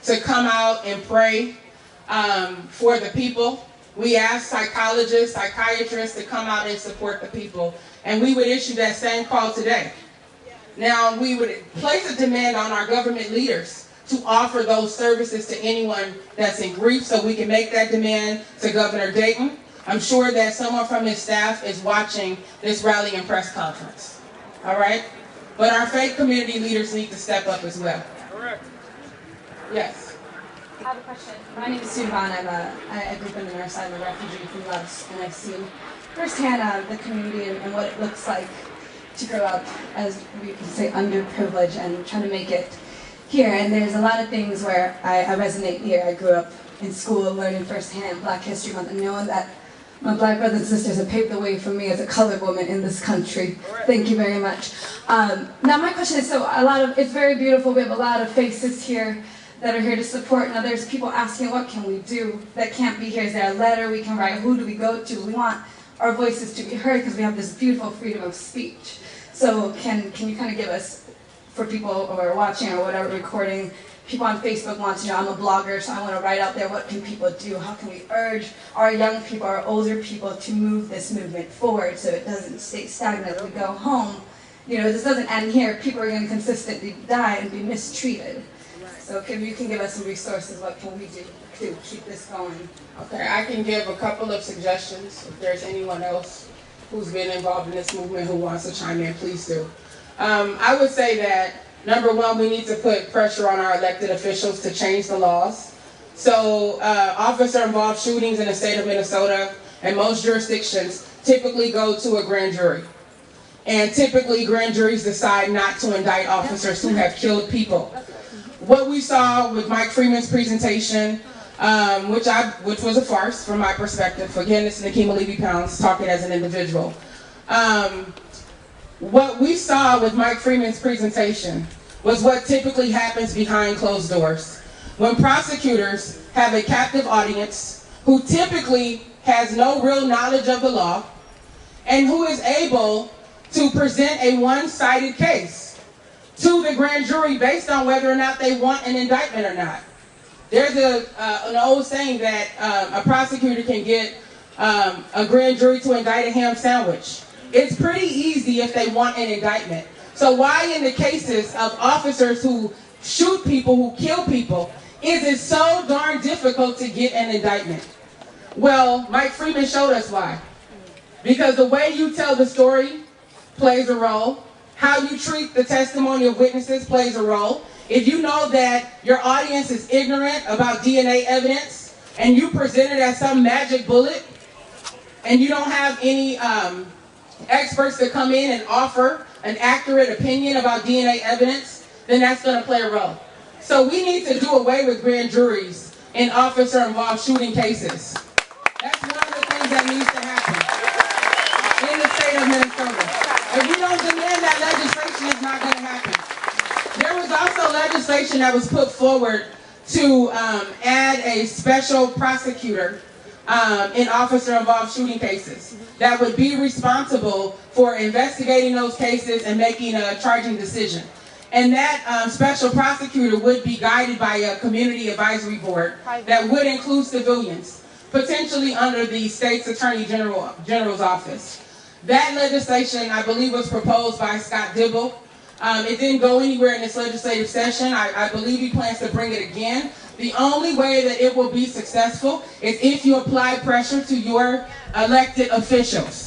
to come out and pray for the people. We asked psychologists, psychiatrists to come out and support the people. And we would issue that same call today. Now, we would place a demand on our government leaders to offer those services to anyone that's in grief, so we can make that demand to Governor Dayton. I'm sure that someone from his staff is watching this rally and press conference. All right? But our faith community leaders need to step up as well. Correct. Yes. I have a question. My name is Sue Vaughn. I grew up in the north side. I'm a refugee from Loves, and I've seen firsthand the community and what it looks like to grow up as, we can say, underprivileged and trying to make it here. And there's a lot of things where I resonate here. I grew up in school learning firsthand Black History Month and knowing that my Black brothers and sisters have paved the way for me as a colored woman in this country. Thank you very much. Now my question is, it's very beautiful. We have a lot of faces here that are here to support. Now there's people asking, what can we do that can't be here? Is there a letter we can write? Who do we go to? We want our voices to be heard because we have this beautiful freedom of speech. So can you kind of give us, for people who are watching or whatever, recording, people on Facebook want to know, I'm a blogger, so I want to write out there, what can people do? How can we urge our young people, our older people to move this movement forward so it doesn't stay stagnant? We go home, this doesn't end here. People are going to consistently die and be mistreated. So you can give us some resources, what can we do to keep this going? Okay, I can give a couple of suggestions. If there's anyone else who's been involved in this movement who wants to chime in, please do. I would say that, number one, we need to put pressure on our elected officials to change the laws. So officer-involved shootings in the state of Minnesota and most jurisdictions typically go to a grand jury. And typically grand juries decide not to indict officers who have killed people. What we saw with Mike Freeman's presentation, which was a farce from my perspective. Again, it's Nekima Levy-Pounds talking as an individual. What we saw with Mike Freeman's presentation was what typically happens behind closed doors. When prosecutors have a captive audience who typically has no real knowledge of the law and who is able to present a one-sided case to the grand jury based on whether or not they want an indictment or not. There's an old saying that a prosecutor can get a grand jury to indict a ham sandwich. It's pretty easy if they want an indictment. So why in the cases of officers who shoot people, who kill people, is it so darn difficult to get an indictment? Well, Mike Freeman showed us why. Because the way you tell the story plays a role. How you treat the testimony of witnesses plays a role. If you know that your audience is ignorant about DNA evidence and you present it as some magic bullet and you don't have any experts to come in and offer an accurate opinion about DNA evidence, then that's going to play a role. So we need to do away with grand juries in officer-involved shooting cases. That's one of the things that needs to happen in the state of Minnesota. If we don't demand that legislation, it's not going to happen. There was also legislation that was put forward to add a special prosecutor in officer-involved shooting cases that would be responsible for investigating those cases and making a charging decision. And that special prosecutor would be guided by a community advisory board that would include civilians, potentially under the state's Attorney General's office. That legislation, I believe, was proposed by Scott Dibble. It didn't go anywhere in this legislative session. I believe he plans to bring it again. The only way that it will be successful is if you apply pressure to your elected officials.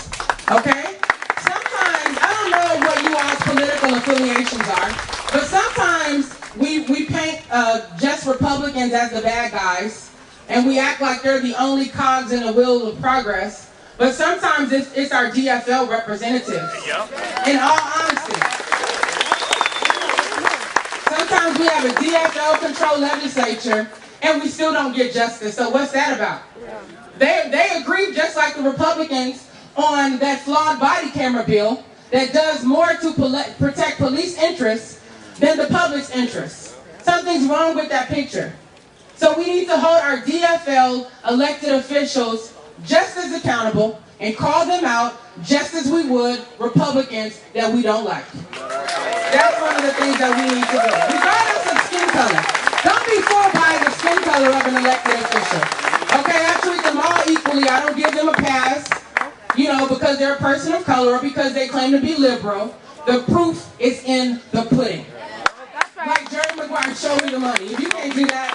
Okay? Sometimes, I don't know what you all's political affiliations are, but sometimes we paint just Republicans as the bad guys, and we act like they're the only cogs in the wheel of progress. But sometimes it's our DFL representatives. In all honesty. Sometimes we have a DFL-controlled legislature and we still don't get justice. So what's that about? They agree, just like the Republicans, on that flawed body camera bill that does more to protect police interests than the public's interests. Something's wrong with that picture. So we need to hold our DFL elected officials just as accountable and call them out just as we would Republicans that we don't like. That's one of the things that we need to do, regardless of skin color. Don't be fooled by the skin color of an elected official. Okay, I treat them all equally. I don't give them a pass, because they're a person of color or because they claim to be liberal. The proof is in the pudding. Like Jerry Maguire, show me the money. If you can't do that,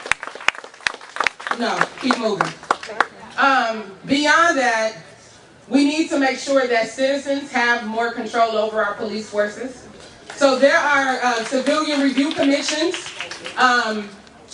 no, keep moving. Beyond that, we need to make sure that citizens have more control over our police forces. So there are civilian review commissions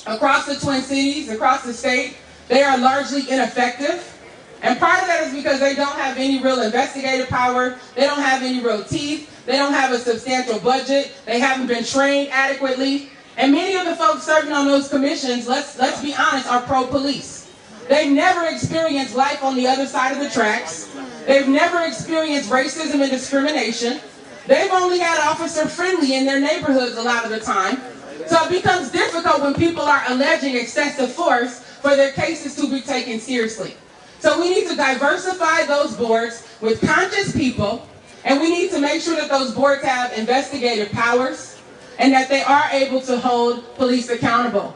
across the Twin Cities, across the state. They are largely ineffective. And part of that is because they don't have any real investigative power. They don't have any real teeth. They don't have a substantial budget. They haven't been trained adequately. And many of the folks serving on those commissions, let's be honest, are pro-police. They've never experienced life on the other side of the tracks. They've never experienced racism and discrimination. They've only had officer-friendly in their neighborhoods a lot of the time. So it becomes difficult when people are alleging excessive force for their cases to be taken seriously. So we need to diversify those boards with conscious people, and we need to make sure that those boards have investigative powers and that they are able to hold police accountable.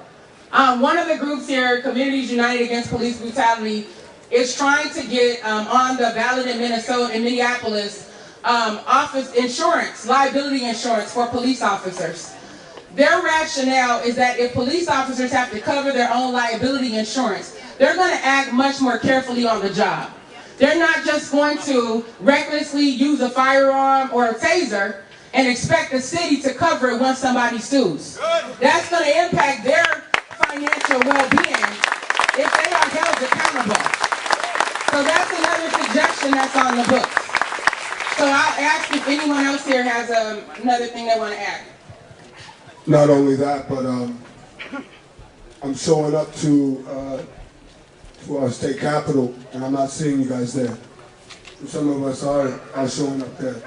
One of the groups here, Communities United Against Police Brutality, is trying to get on the ballot in Minneapolis, office insurance, liability insurance for police officers. Their rationale is that if police officers have to cover their own liability insurance, they're going to act much more carefully on the job. They're not just going to recklessly use a firearm or a taser and expect the city to cover it once somebody sues. That's going to impact their financial well-being if they are held accountable. So that's another suggestion that's on the books. So I'll ask if anyone else here has another thing they want to add. Not only that, but I'm showing up to our state capitol, and I'm not seeing you guys there. Some of us are showing up there.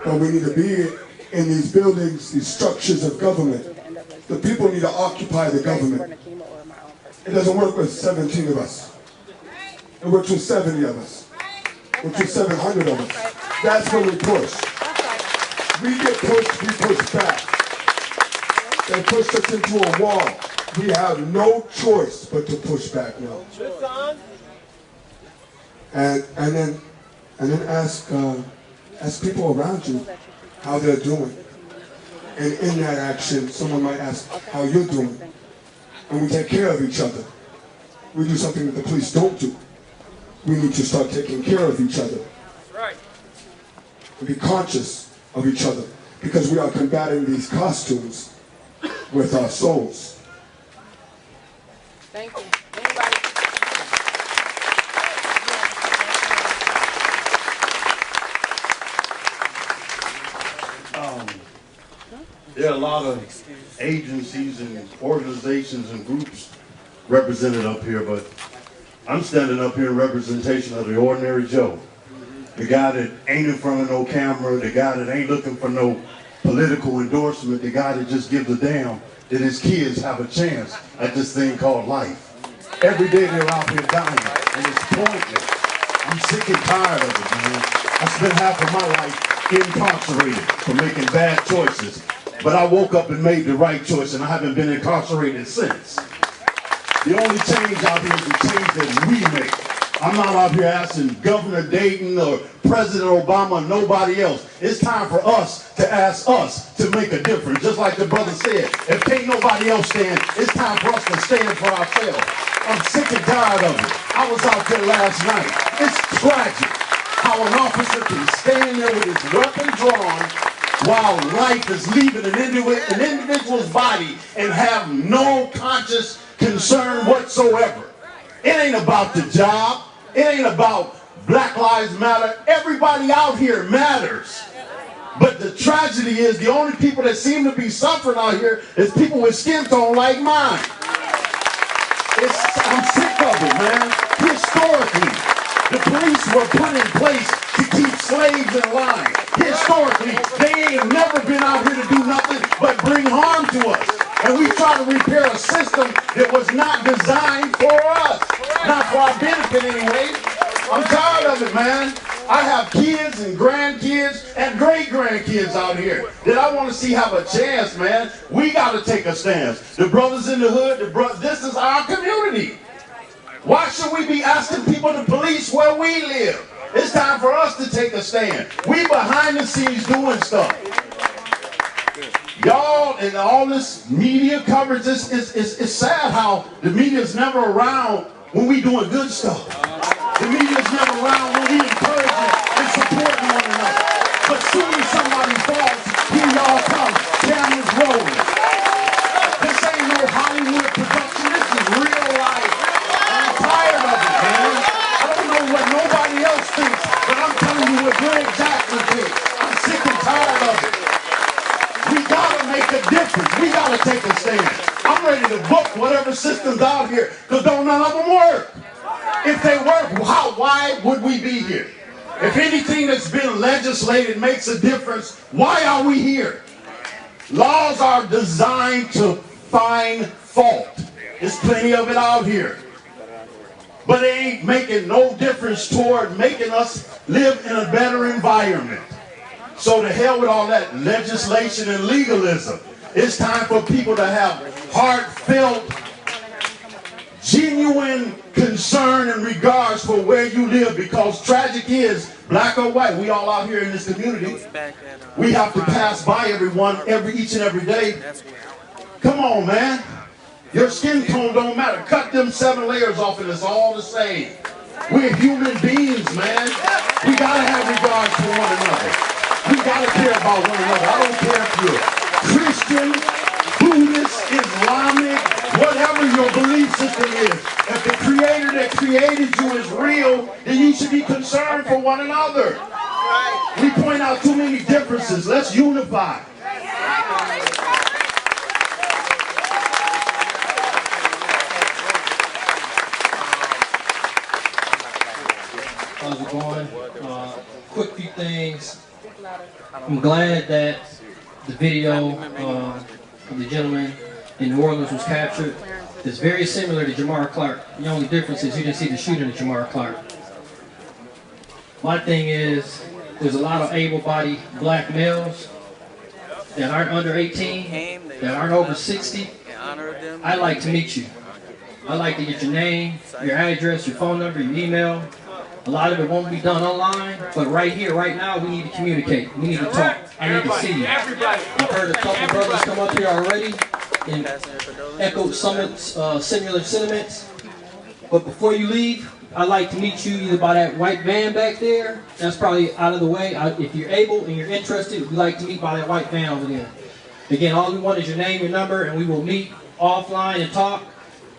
But we need to be in these buildings, these structures of government. The people need to occupy the government. It doesn't work with 17 of us. It works with 70 of us. It works with 700 of us. That's when we push. We get pushed, we push back. They pushed us into a wall. We have no choice but to push back now. And then ask people around you how they're doing. And in that action, someone might ask how you're doing. And we take care of each other. We do something that the police don't do. We need to start taking care of each other. Right. And be conscious of each other. Because we are combating these costumes with our souls. Thank you. There are a lot of agencies and organizations and groups represented up here, but I'm standing up here in representation of the ordinary Joe. The guy that ain't in front of no camera, the guy that ain't looking for no political endorsement, the guy that just gives a damn that his kids have a chance at this thing called life. Every day they're out here dying, and it's pointless. I'm sick and tired of it, man. I spent half of my life incarcerated for making bad choices. But I woke up and made the right choice, and I haven't been incarcerated since. The only change out here is the change that we make. I'm not out here asking Governor Dayton or President Obama or nobody else. It's time for us to ask us to make a difference. Just like the brother said, if can't nobody else stand, it's time for us to stand for ourselves. I'm sick and tired of it. I was out there last night. It's tragic how an officer can stand there with his weapon drawn while life is leaving an individual's body and have no conscious concern whatsoever. It ain't about the job. It ain't about Black Lives Matter. Everybody out here matters. But the tragedy is the only people that seem to be suffering out here is people with skin tone like mine. I'm sick of it, man. Historically, the police were put in place to keep slaves in line. Historically, they ain't never been out here to do nothing but bring harm to us. And we try to repair a system that was not designed for us. Not for our benefit anyway. I'm tired of it, man. I have kids and grandkids and great-grandkids out here that I want to see have a chance, man. We got to take a stance. The brothers in the hood, this is our community. Why should we be asking people to police where we live? It's time for us to take a stand. We behind the scenes doing stuff. Y'all and all this media coverage is sad how the media's never around when we doing good stuff. The media's never around when we encouraging and supporting one another. But soon as somebody falls, here y'all come, cameras rolling. This ain't no Hollywood production, this is real life. I'm tired of it, man. I don't know what nobody else thinks, but I'm telling you what Greg Jackson thinks. I'm sick and tired of it. We gotta make a difference. We gotta take a stand. I'm ready to book whatever system's out here, because don't none of them work. If they work, why would we be here? If anything that's been legislated makes a difference, why are we here? Laws are designed to find fault. There's plenty of it out here. But it ain't making no difference toward making us live in a better environment. So to hell with all that legislation and legalism. It's time for people to have heartfelt, genuine concern and regards for where you live, because tragic is, black or white, we all out here in this community. We have to pass by everyone each and every day. Come on, man. Your skin tone don't matter. Cut them 7 layers off and it's all the same. We're human beings, man. We gotta have regard for one another. We gotta care about one another. I don't care if you're Christian, Buddhist, Islamic, whatever your belief system is. If the creator that created you is real, be concerned for one another. We point out too many differences. Let's unify. How's it going? Quick few things. I'm glad that the video of the gentleman in New Orleans was captured. It's very similar to Jamar Clark. The only difference is you didn't see the shooting of Jamar Clark. My thing is, there's a lot of able-bodied black males that aren't under 18, that aren't over 60. I'd like to meet you. I'd like to get your name, your address, your phone number, your email. A lot of it won't be done online, but right here, right now, we need to communicate. We need to talk. I need to see you. I've heard a couple brothers come up here already and echo similar sentiments. But before you leave, I'd like to meet you either by that white van back there. That's probably out of the way. If you're able and you're interested, we'd like to meet by that white van over there. Again, all we want is your name, your number, and we will meet offline and talk.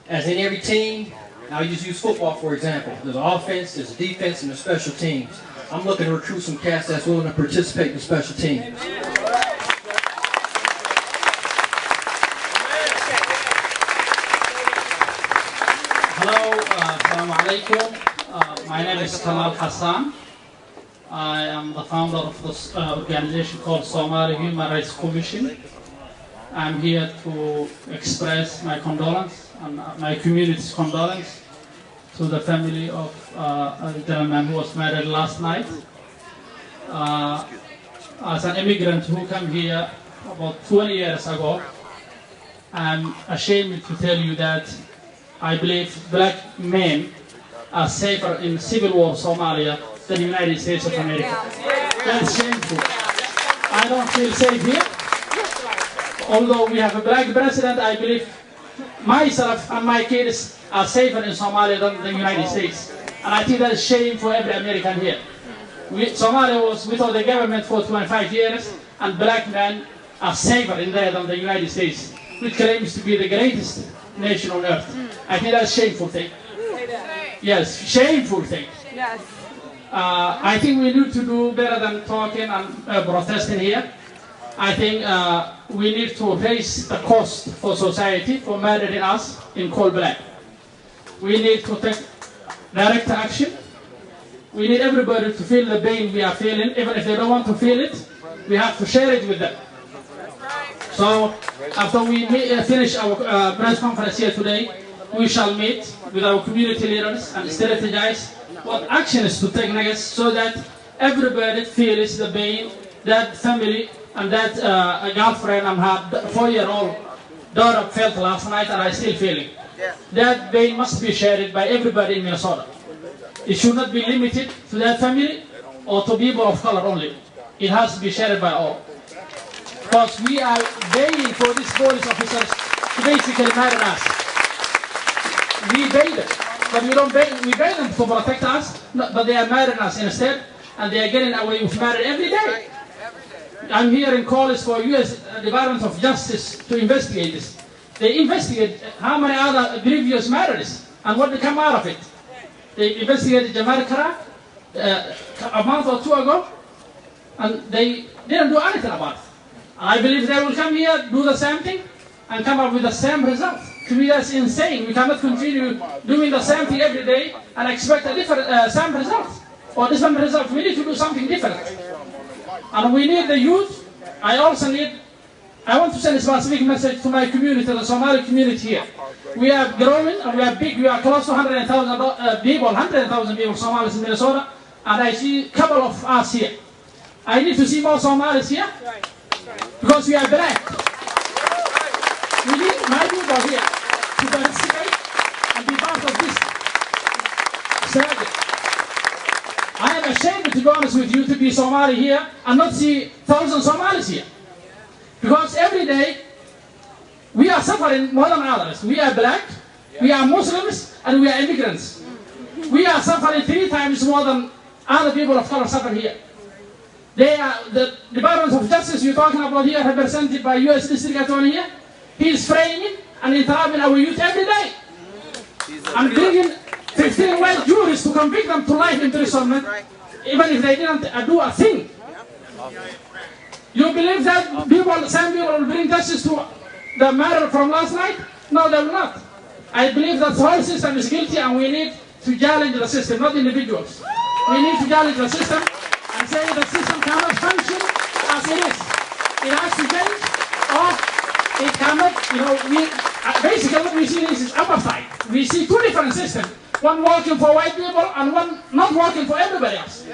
As in every team, now you just use football for example. There's an offense, there's a defense, and there's special teams. I'm looking to recruit some cats that's willing to participate in special teams. Hello, Assalamu alaikum. My name is Kamal Hassan. I am the founder of this organization called Somali Human Rights Commission. I'm here to express my condolence and my community's condolence to the family of a gentleman who was murdered last night. As an immigrant who came here about 20 years ago, I'm ashamed to tell you that I believe black men are safer in civil war Somalia than the United States of America. That's shameful. I don't feel safe here. Although we have a black president, I believe myself and my kids are safer in Somalia than the United States. And I think that is shame for every American here. Somalia was without the government for 25 years, and black men are safer in there than the United States, which claims to be the greatest nation on earth. I think that's a shameful thing. Yes, shameful thing. Yes. I think we need to do better than talking and protesting here. I think we need to raise the cost for society for murdering us in cold blood. We need to take direct action. We need everybody to feel the pain we are feeling. Even if they don't want to feel it, we have to share it with them. So after we finish our press conference here today, we shall meet with our community leaders and strategize what actions to take next so that everybody feels the pain that family and that girlfriend and her 4-year-old daughter felt last night, and I still feeling. That pain must be shared by everybody in Minnesota. It should not be limited to that family or to people of color only. It has to be shared by all. Because we are paying for these police officers to basically murder us. We pay them, but we pay them to protect us, but they are murdering us instead, and they are getting away with murder every day. I'm here in calls for U.S. Department of Justice to investigate this. They investigate how many other previous murders and what they come out of it. They investigated Jamar Clark a month or two ago, and they didn't do anything about it. I believe they will come here, do the same thing, and come up with the same result. To me, that's insane. We cannot continue doing the same thing every day and expect a different same result or different result. We need to do something different. And we need the youth. I want to send a specific message to my community, the Somali community here. We are growing and we are big. We are close to 100,000 people, 100,000 people, Somalis in Minnesota. And I see a couple of us here. I need to see more Somalis here because we are black. We need my people here to participate and be part of this struggle. I am ashamed, to be honest with you, to be Somali here and not see thousands of Somalis here. Because every day, we are suffering more than others. We are black, we are Muslims, and we are immigrants. We are suffering 3 times more than other people of color suffer here. They are, the Department of Justice you're talking about here, represented by U.S. District Attorney here, he is framing and entrapping our youth every day. And bringing 15 white juries to convict them to life imprisonment, even if they didn't do a thing. You believe that some people will bring justice to the murder from last night? No, they will not. I believe that the whole system is guilty and we need to challenge the system, not individuals. We need to challenge the system and say the system cannot function as it is. It has to change, or it cannot, basically what we see is apartheid. We see two different systems, one working for white people and one not working for everybody else.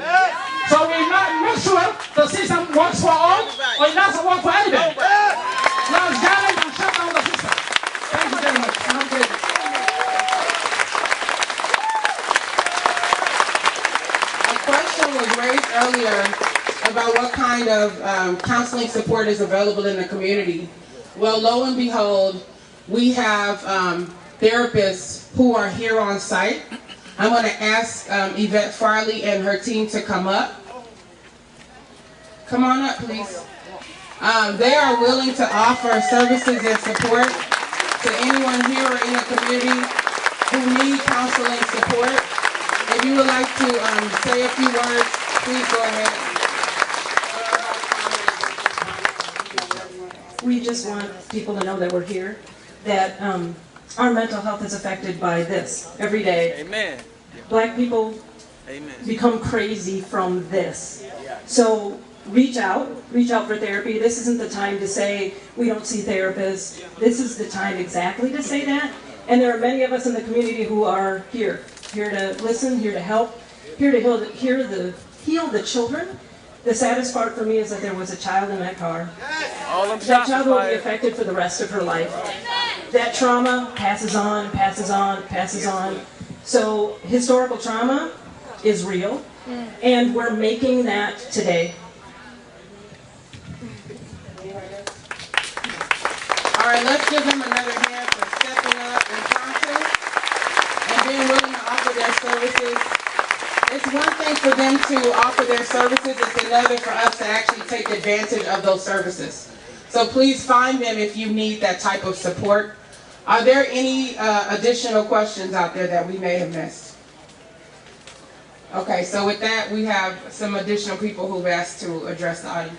So we make sure the system works for all, or it doesn't work for anybody. Let's challenge and shut down the system. Thank you very much. Have a great day. A question was raised earlier about what kind of counseling support is available in the community. Well, lo and behold, we have therapists who are here on site. I'm going to ask Yvette Farley and her team to come up. Come on up, please. They are willing to offer services and support to anyone here or in the community who need counseling support. If you would like to say a few words, please go ahead. We just want people to know that we're here, that our mental health is affected by this every day. Amen. Black people become crazy from this. So reach out for therapy. This isn't the time to say we don't see therapists. This is the time exactly to say that. And there are many of us in the community who are here to listen, here to help, here to heal the children. The saddest part for me is that there was a child in that car. That child will be affected for the rest of her life. That trauma passes on, passes on, passes on. So historical trauma is real, and we're making that today. All right, let's give them another hand for stepping up in concert and being willing to offer their services. It's one thing for them to offer their services, it's another for us to actually take advantage of those services. So please find them if you need that type of support. Are there any additional questions out there that we may have missed? Okay, so with that, we have some additional people who've asked to address the audience.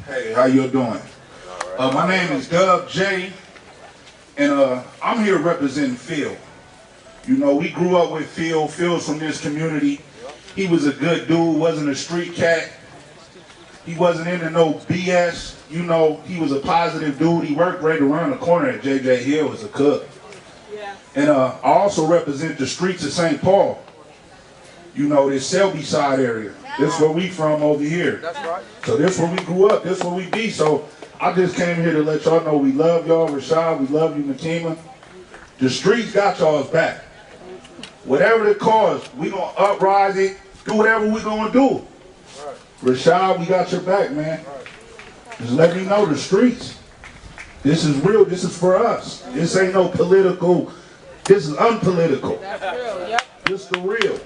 Hey, how you doing? My name is Doug J, and I'm here representing Phil. You know, we grew up with Phil. Phil's from this community. He was a good dude, wasn't a street cat. He wasn't into no BS. You know, he was a positive dude. He worked right around the corner at J.J. Hill as a cook. And I also represent the streets of St. Paul. You know, this Selby side area. This is where we from over here. That's right. So this is where we grew up. This is where we be. So I just came here to let y'all know we love y'all, Rashad. We love you, Nekima. The streets got y'all's back. Whatever the cause, we gonna uprise it, do whatever we gonna do. Rashad, we got your back, man. Just let me know the streets. This is real, this is for us. This ain't no political, this is unpolitical. That's real, yep. This the real.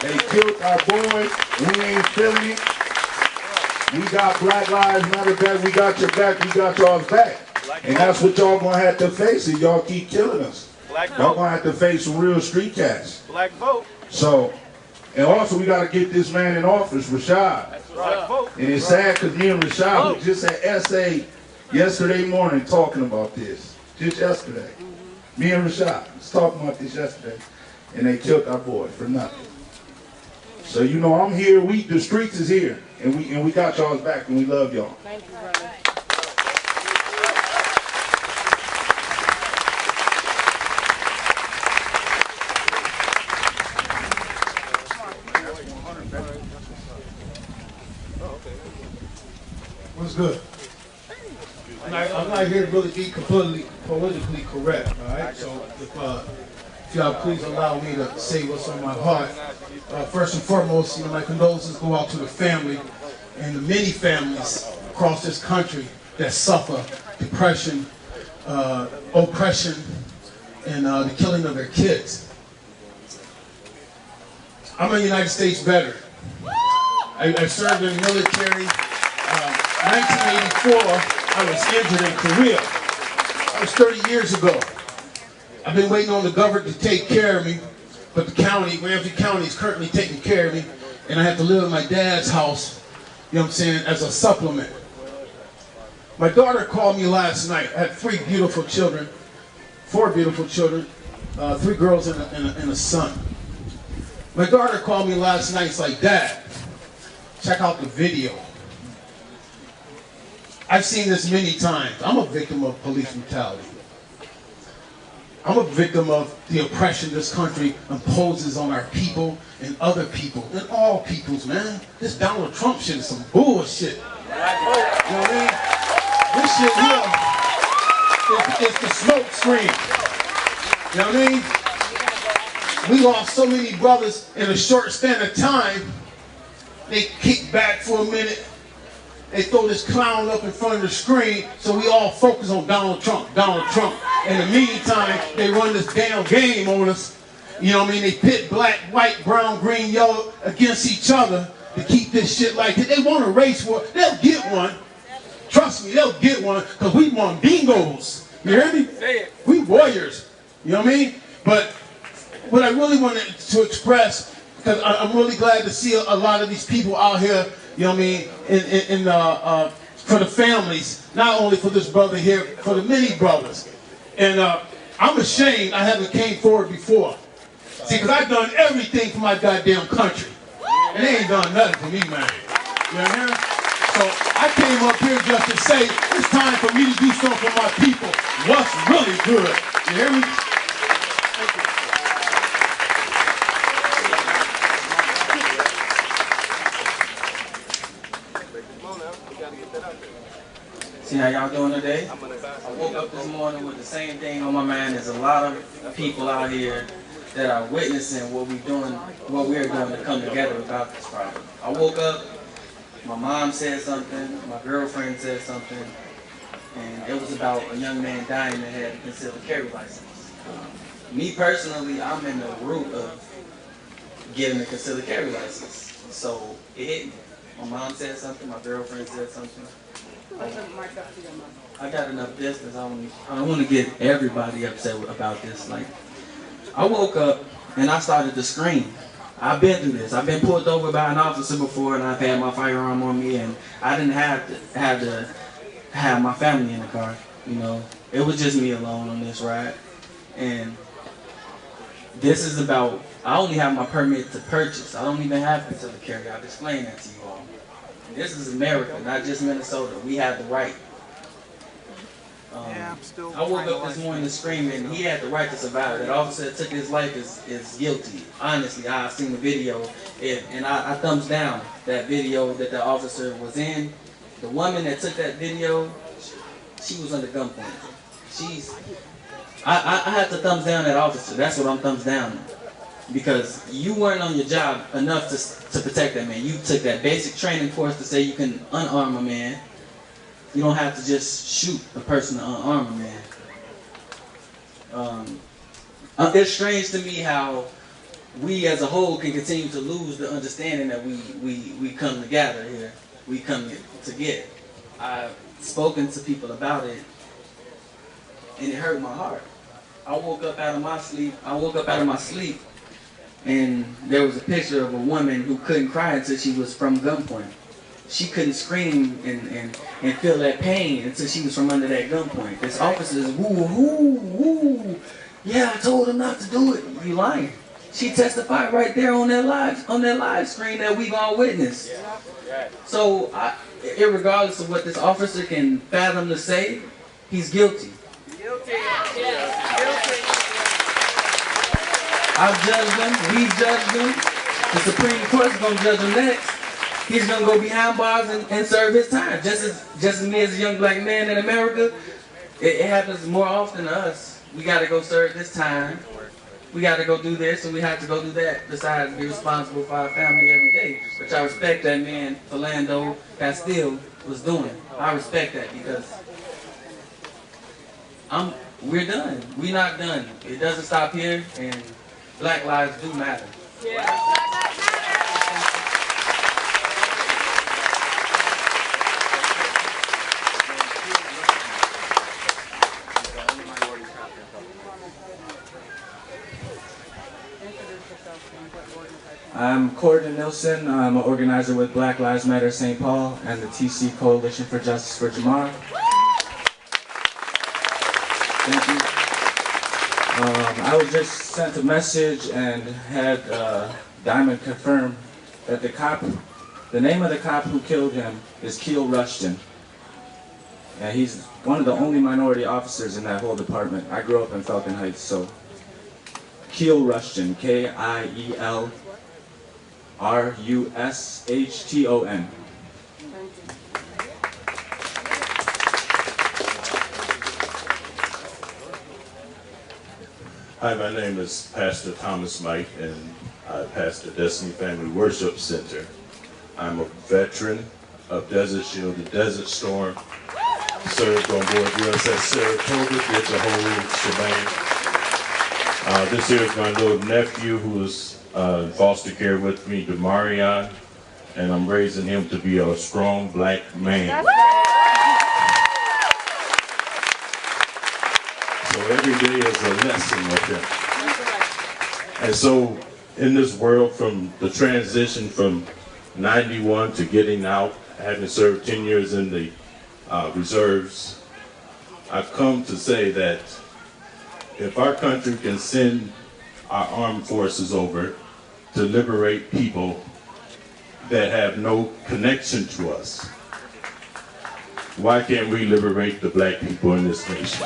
They killed our boys, we ain't feeling it. We got Black Lives Matter back, we got your back, we got y'all's back. And that's what y'all gonna have to face if y'all keep killing us. Y'all gonna have to face some real street cats. Black vote. So, and also we gotta get this man in office, Rashad. That's right. And it's sad because me and Rashad, we just had SA yesterday morning talking about this. Just yesterday. Me and Rashad was talking about this yesterday. And they killed our boy for nothing. So you know I'm here, the streets is here. And we got y'all's back and we love y'all. Thank you, brother. What's good? I'm not here to really be completely politically correct, all right? So if y'all please allow me to say what's on my heart. First and foremost, you know, my condolences go out to the family and the many families across this country that suffer depression, oppression, and the killing of their kids. I'm a United States veteran. I served in the military. 1984, I was injured in Korea. That was 30 years ago. I've been waiting on the government to take care of me but the county, Ramsey County is currently taking care of me, and I have to live in my dad's house, you know what I'm saying, as a supplement. My daughter called me last night. I had 4 beautiful children, 3 girls and a son. My daughter called me last night. It's like, Dad, check out the video. I've seen this many times. I'm a victim of police brutality. I'm a victim of the oppression this country imposes on our people and other people, and all peoples, man. This Donald Trump shit is some bullshit. You know what I mean? This shit here is the smoke screen. You know what I mean? We lost so many brothers in a short span of time. They kick back for a minute. They throw this clown up in front of the screen, so we all focus on Donald Trump, Donald Trump. In the meantime, they run this damn game on us. You know what I mean? They pit black, white, brown, green, yellow against each other to keep this shit like this. They want a race war. They'll get one. Trust me, they'll get one, because we won bingos. You hear me? We warriors. You know what I mean? But what I really wanted to express, because I'm really glad to see a lot of these people out here, you know what I mean, for the families, not only for this brother here, for the many brothers. And I'm ashamed I haven't came forward before. See, because I've done everything for my goddamn country. And they ain't done nothing for me, man. You know what I mean? So I came up here just to say, it's time for me to do something for my people. What's really good. You hear me? See how y'all doing today? I woke up this morning with the same thing on my mind. There's a lot of people out here that are witnessing what we're doing to come together about this problem. I woke up, my mom said something, my girlfriend said something, and it was about a young man dying that had a concealed carry license. Me personally, I'm in the root of getting a concealed carry license. So it hit me. My mom said something, my girlfriend said something. I got enough distance. I don't want to get everybody upset about this. Like, I woke up and I started to scream. I've been through this. I've been pulled over by an officer before, and I've had my firearm on me, and I didn't have to have my family in the car. You know, it was just me alone on this ride. And this is about, I only have my permit to purchase. I don't even have concealed carry. I've explained that to you all. This is America, not just Minnesota. We have the right. I woke up this morning screaming, he had the right to survive. That officer that took his life is guilty. Honestly, I've seen the video, and I thumbs down that video that the officer was in. The woman that took that video, she was under gunpoint. I had to thumbs down that officer. That's what I'm thumbs down. Because you weren't on your job enough to protect that man. You took that basic training course to say you can unarm a man. You don't have to just shoot a person to unarm a man. It's strange to me how we as a whole can continue to lose the understanding that we come together here. We come to get. I've spoken to people about it, and it hurt my heart. I woke up out of my sleep. And there was a picture of a woman who couldn't cry until she was from gunpoint. She couldn't scream and feel that pain until she was from under that gunpoint. This officer is woo. Yeah, I told him not to do it. You lying. She testified right there on that live screen that we all witnessed. So, irregardless of what this officer can fathom to say, he's guilty. I've judged him, we've judged him, the Supreme Court's going to judge him next. He's going to go behind bars and serve his time. Just as me as a young black man in America, it happens more often to us. We got to go serve this time. We got to go do this, and we have to go do that besides be responsible for our family every day. Which I respect that man, Philando Castile, was doing. I respect that because we're done. We're not done. It doesn't stop here, and Black lives do matter. I'm Corden Nilsson. I'm an organizer with Black Lives Matter St. Paul and the TC Coalition for Justice for Jamar. Thank you. I was just sent a message and had Diamond confirm that the name of the cop who killed him is Keel Rushton. And he's one of the only minority officers in that whole department. I grew up in Falcon Heights, so Keel Rushton, K-I-E-L-R-U-S-H-T-O-N. Hi, my name is Pastor Thomas Mike, and I pastor Destiny Family Worship Center. I'm a veteran of Desert Shield, the Desert Storm, served on board USS Saratoga, did the whole shebang. This here is my little nephew who is in foster care with me, Demarion, and I'm raising him to be a strong black man. So every day is a lesson with him. And so in this world, from the transition from 91 to getting out, having served 10 years in the reserves, I've come to say that if our country can send our armed forces over to liberate people that have no connection to us, why can't we liberate the black people in this nation?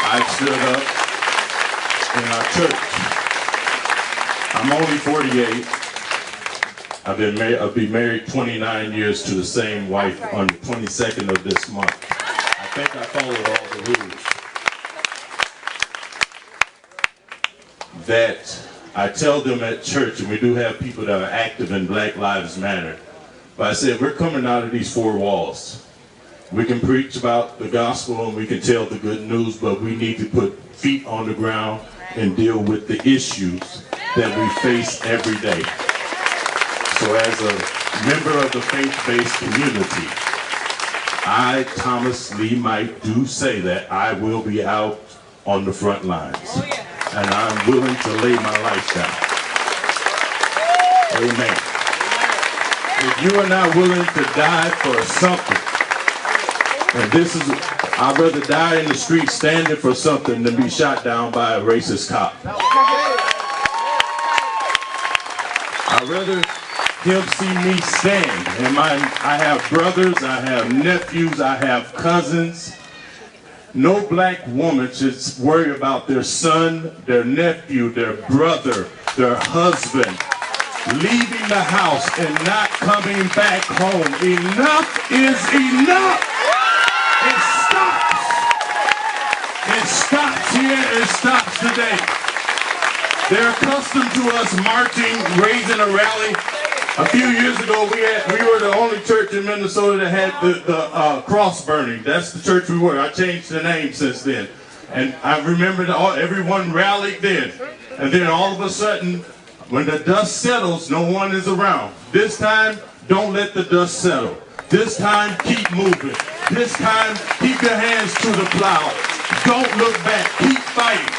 I stood up in our church. I'm only 48. I'll be married 29 years to the same wife on the 22nd of this month. I think I followed all the rules. That I tell them at church, and we do have people that are active in Black Lives Matter, but I said, we're coming out of these four walls. We can preach about the gospel and we can tell the good news, but we need to put feet on the ground and deal with the issues that we face every day. So as a member of the faith-based community, I, Thomas Lee Mike, do say that I will be out on the front lines. And I'm willing to lay my life down. Amen. If you are not willing to die for something, and this is, I'd rather die in the street standing for something than be shot down by a racist cop. I'd rather him see me stand. And I have brothers, I have nephews, I have cousins. No black woman should worry about their son, their nephew, their brother, their husband leaving the house and not coming back home. Enough is enough. It stops. It stops here. It stops today. They're accustomed to us marching, raising a rally. A few years ago, we were the only church in Minnesota that had the cross burning. That's the church we were. I changed the name since then. And I remember everyone rallied then. And then all of a sudden, when the dust settles, no one is around. This time, don't let the dust settle. This time, keep moving. This time, keep your hands to the plow. Don't look back. Keep fighting.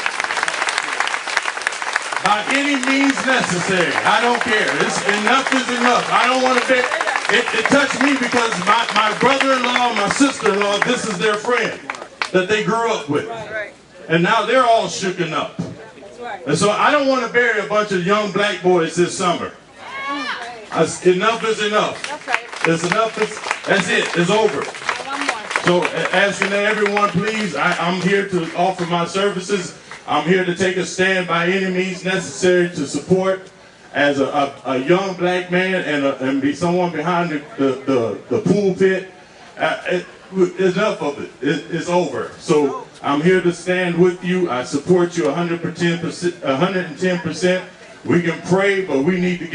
By any means necessary. I don't care. Enough is enough. I don't want to be... It touched me because my brother-in-law and my sister-in-law, this is their friend that they grew up with. And now they're all shooken up. And so I don't want to bury a bunch of young black boys this summer. Enough is enough. It's enough. That's it. It's over. So asking everyone, please, I'm here to offer my services. I'm here to take a stand by any means necessary to support as a young black man and be someone behind the pulpit. Enough of it. It's over. So I'm here to stand with you. I support you 110%. We can pray, but we need to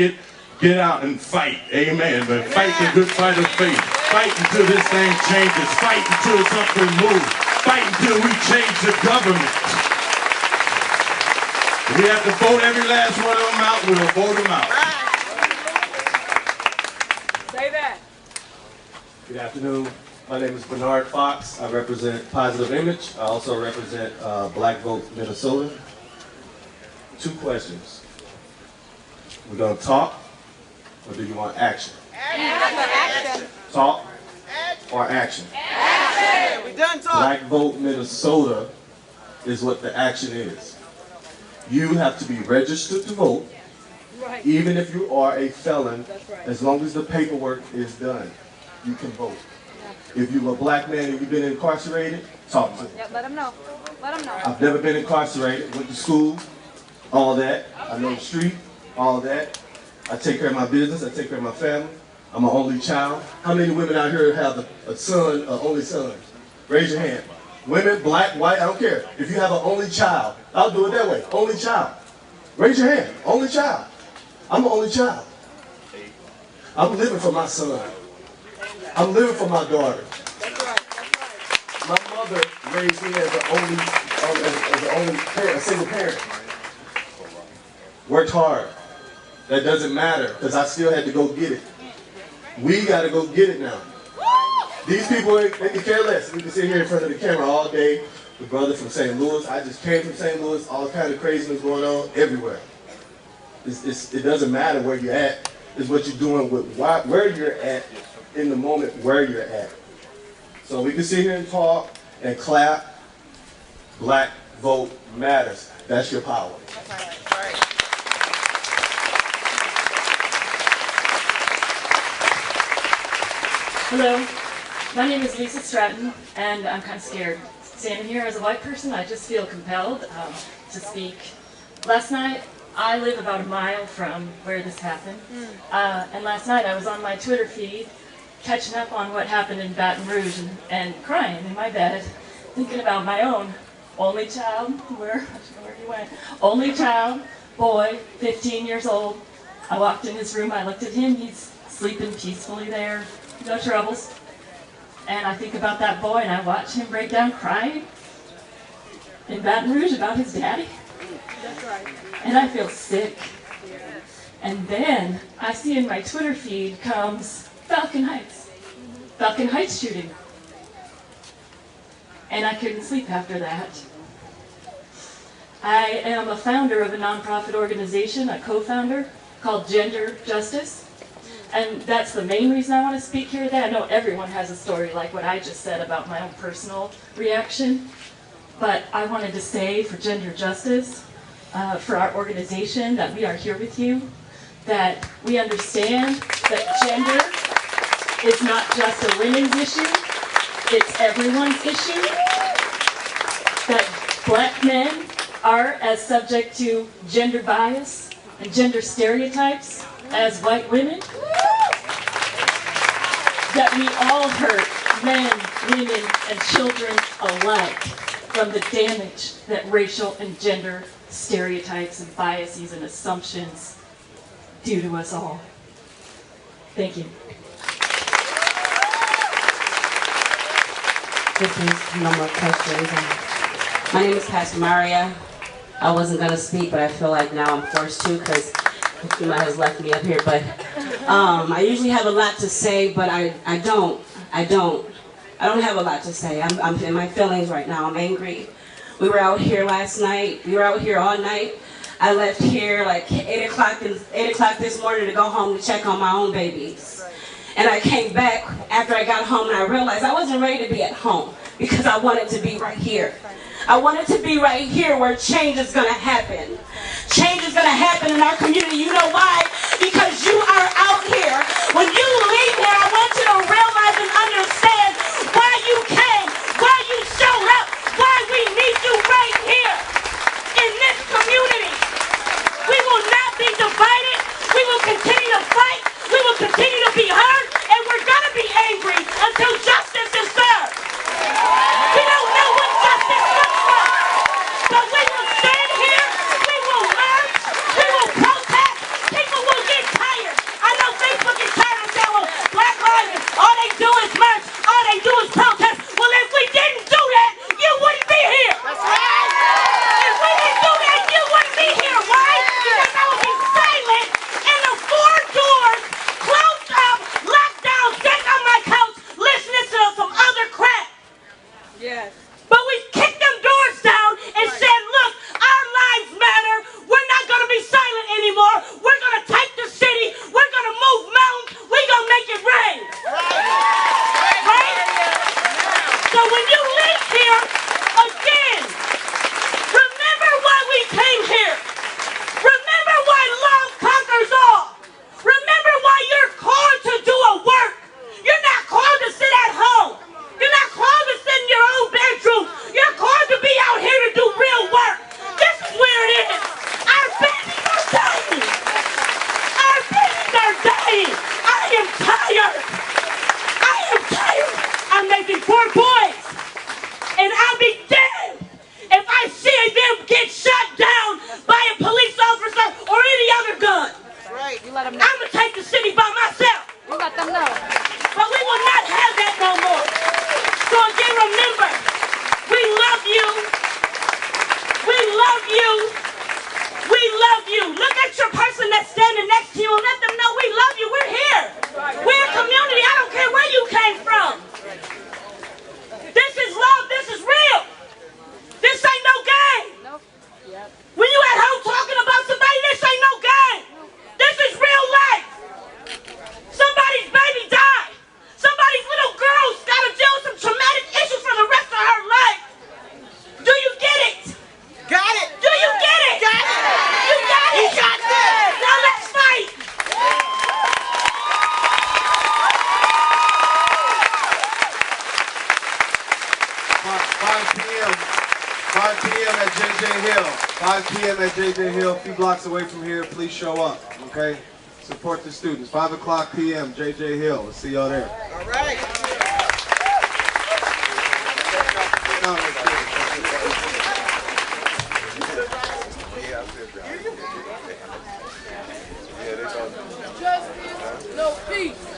get out and fight. Amen. But fight the good fight of faith. Fight until this thing changes. Fight until something moves. Fight until we change the government. If we have to vote every last one of them out, we'll vote them out. Say that. Good afternoon. My name is Bernard Fox. I represent Positive Image. I also represent Black Vote Minnesota. 2 questions. We're going to talk, or do you want action? Action. Talk or action? Action. We done talking. Black Vote Minnesota is what the action is. You have to be registered to vote, even if you are a felon, as long as the paperwork is done, you can vote. If you're a black man and you've been incarcerated, talk to me. Yeah, let them know. Let them know. I've never been incarcerated, went to school, all that. I know the street, all that. I take care of my business, I take care of my family. I'm an only child. How many women out here have a son, an only son? Raise your hand. Women, black, white, I don't care. If you have an only child, I'll do it that way, only child. Raise your hand, only child. I'm an only child. I'm living for my son. I'm living for my daughter. My mother raised me as an only parent, a single parent. Worked hard. That doesn't matter, because I still had to go get it. We got to go get it now. These people, they can care less. We can sit here in front of the camera all day. The brother from St. Louis, I just came from St. Louis, all kind of craziness going on everywhere. It doesn't matter where you're at. It's what you're doing with where you're at in the moment where you're at. So we can sit here and talk and clap. Black vote matters. That's your power. Hello, my name is Lisa Stratton, and I'm kind of scared. Standing here as a white person, I just feel compelled to speak. Last night, I live about a mile from where this happened, and last night I was on my Twitter feed catching up on what happened in Baton Rouge and crying in my bed, thinking about my own only child, where he went, only child, boy, 15 years old. I walked in his room, I looked at him, he's sleeping peacefully there, no troubles. And I think about that boy and I watch him break down crying in Baton Rouge about his daddy. That's right. And I feel sick. And then I see in my Twitter feed comes Falcon Heights shooting. And I couldn't sleep after that. I am a founder of a nonprofit organization, a co-founder, called Gender Justice. And that's the main reason I want to speak here today. I know everyone has a story like what I just said about my own personal reaction. But I wanted to say for Gender Justice, for our organization, that we are here with you, that we understand that gender is not just a women's issue, it's everyone's issue, that black men are as subject to gender bias and gender stereotypes as white women, that we all hurt men, women, and children alike from the damage that racial and gender stereotypes and biases and assumptions do to us all. Thank you. If there's no more questions. My name is Pastor Maria. I wasn't going to speak, but I feel like now I'm forced to because Nekima has left me up here. But I usually have a lot to say, but I don't have a lot to say. I'm in my feelings right now. I'm angry. We were out here last night. We were out here all night. I left here like 8 o'clock this morning to go home to check on my own babies. And I came back after I got home and I realized I wasn't ready to be at home because I wanted to be right here. I wanted to be right here where change is going to happen. Change is going to happen in our community. You know why? Because you are out here. When you leave here, I want you to realize and understand why you came, why you showed up, why we need you right here in this community. We will not be divided. We will continue to fight. We will continue to be heard. And we're going to be angry until justice is served. We don't know what justice looks like. But we will stand here. We will march. We will protest. People will get tired. I know Facebook is tired of saying, well, So when you leave here, again, remember why we came here. Remember why love conquers all. Remember why you're called to do a work. You're not called to sit at home. You're not called to sit in your own bedroom. You're called to be out here to do real work. This is where it is. Our babies are dying. Our babies are dying. I am tired. I am tired. I'm making 4 boys. And I'll be dead if I see them get shot down by a police officer or any other gun. Right. You let them know. I'm going to take the city by myself. You let them know. But we will not have that no more. So again, remember, we love you. We love you. We love you. Look at your person that's standing next to you and let them know we love you. We're here. We're a community. I don't care where you came from. This is love. This is real. This ain't no game. When you at home talking about somebody, this ain't no game. This is real life. Somebody's baby died. Somebody's little girl's got to deal with some traumatic issues for the rest of her life. Do you get it? Got it. Do you get it? Got it. You got it? You got this. Now let's fight. 5 p.m. at JJ Hill. 5 p.m. at JJ Hill, a few blocks away from here. Please show up, okay? Support the students. 5 o'clock p.m., JJ Hill. We'll see y'all there. All right. Justice, no peace.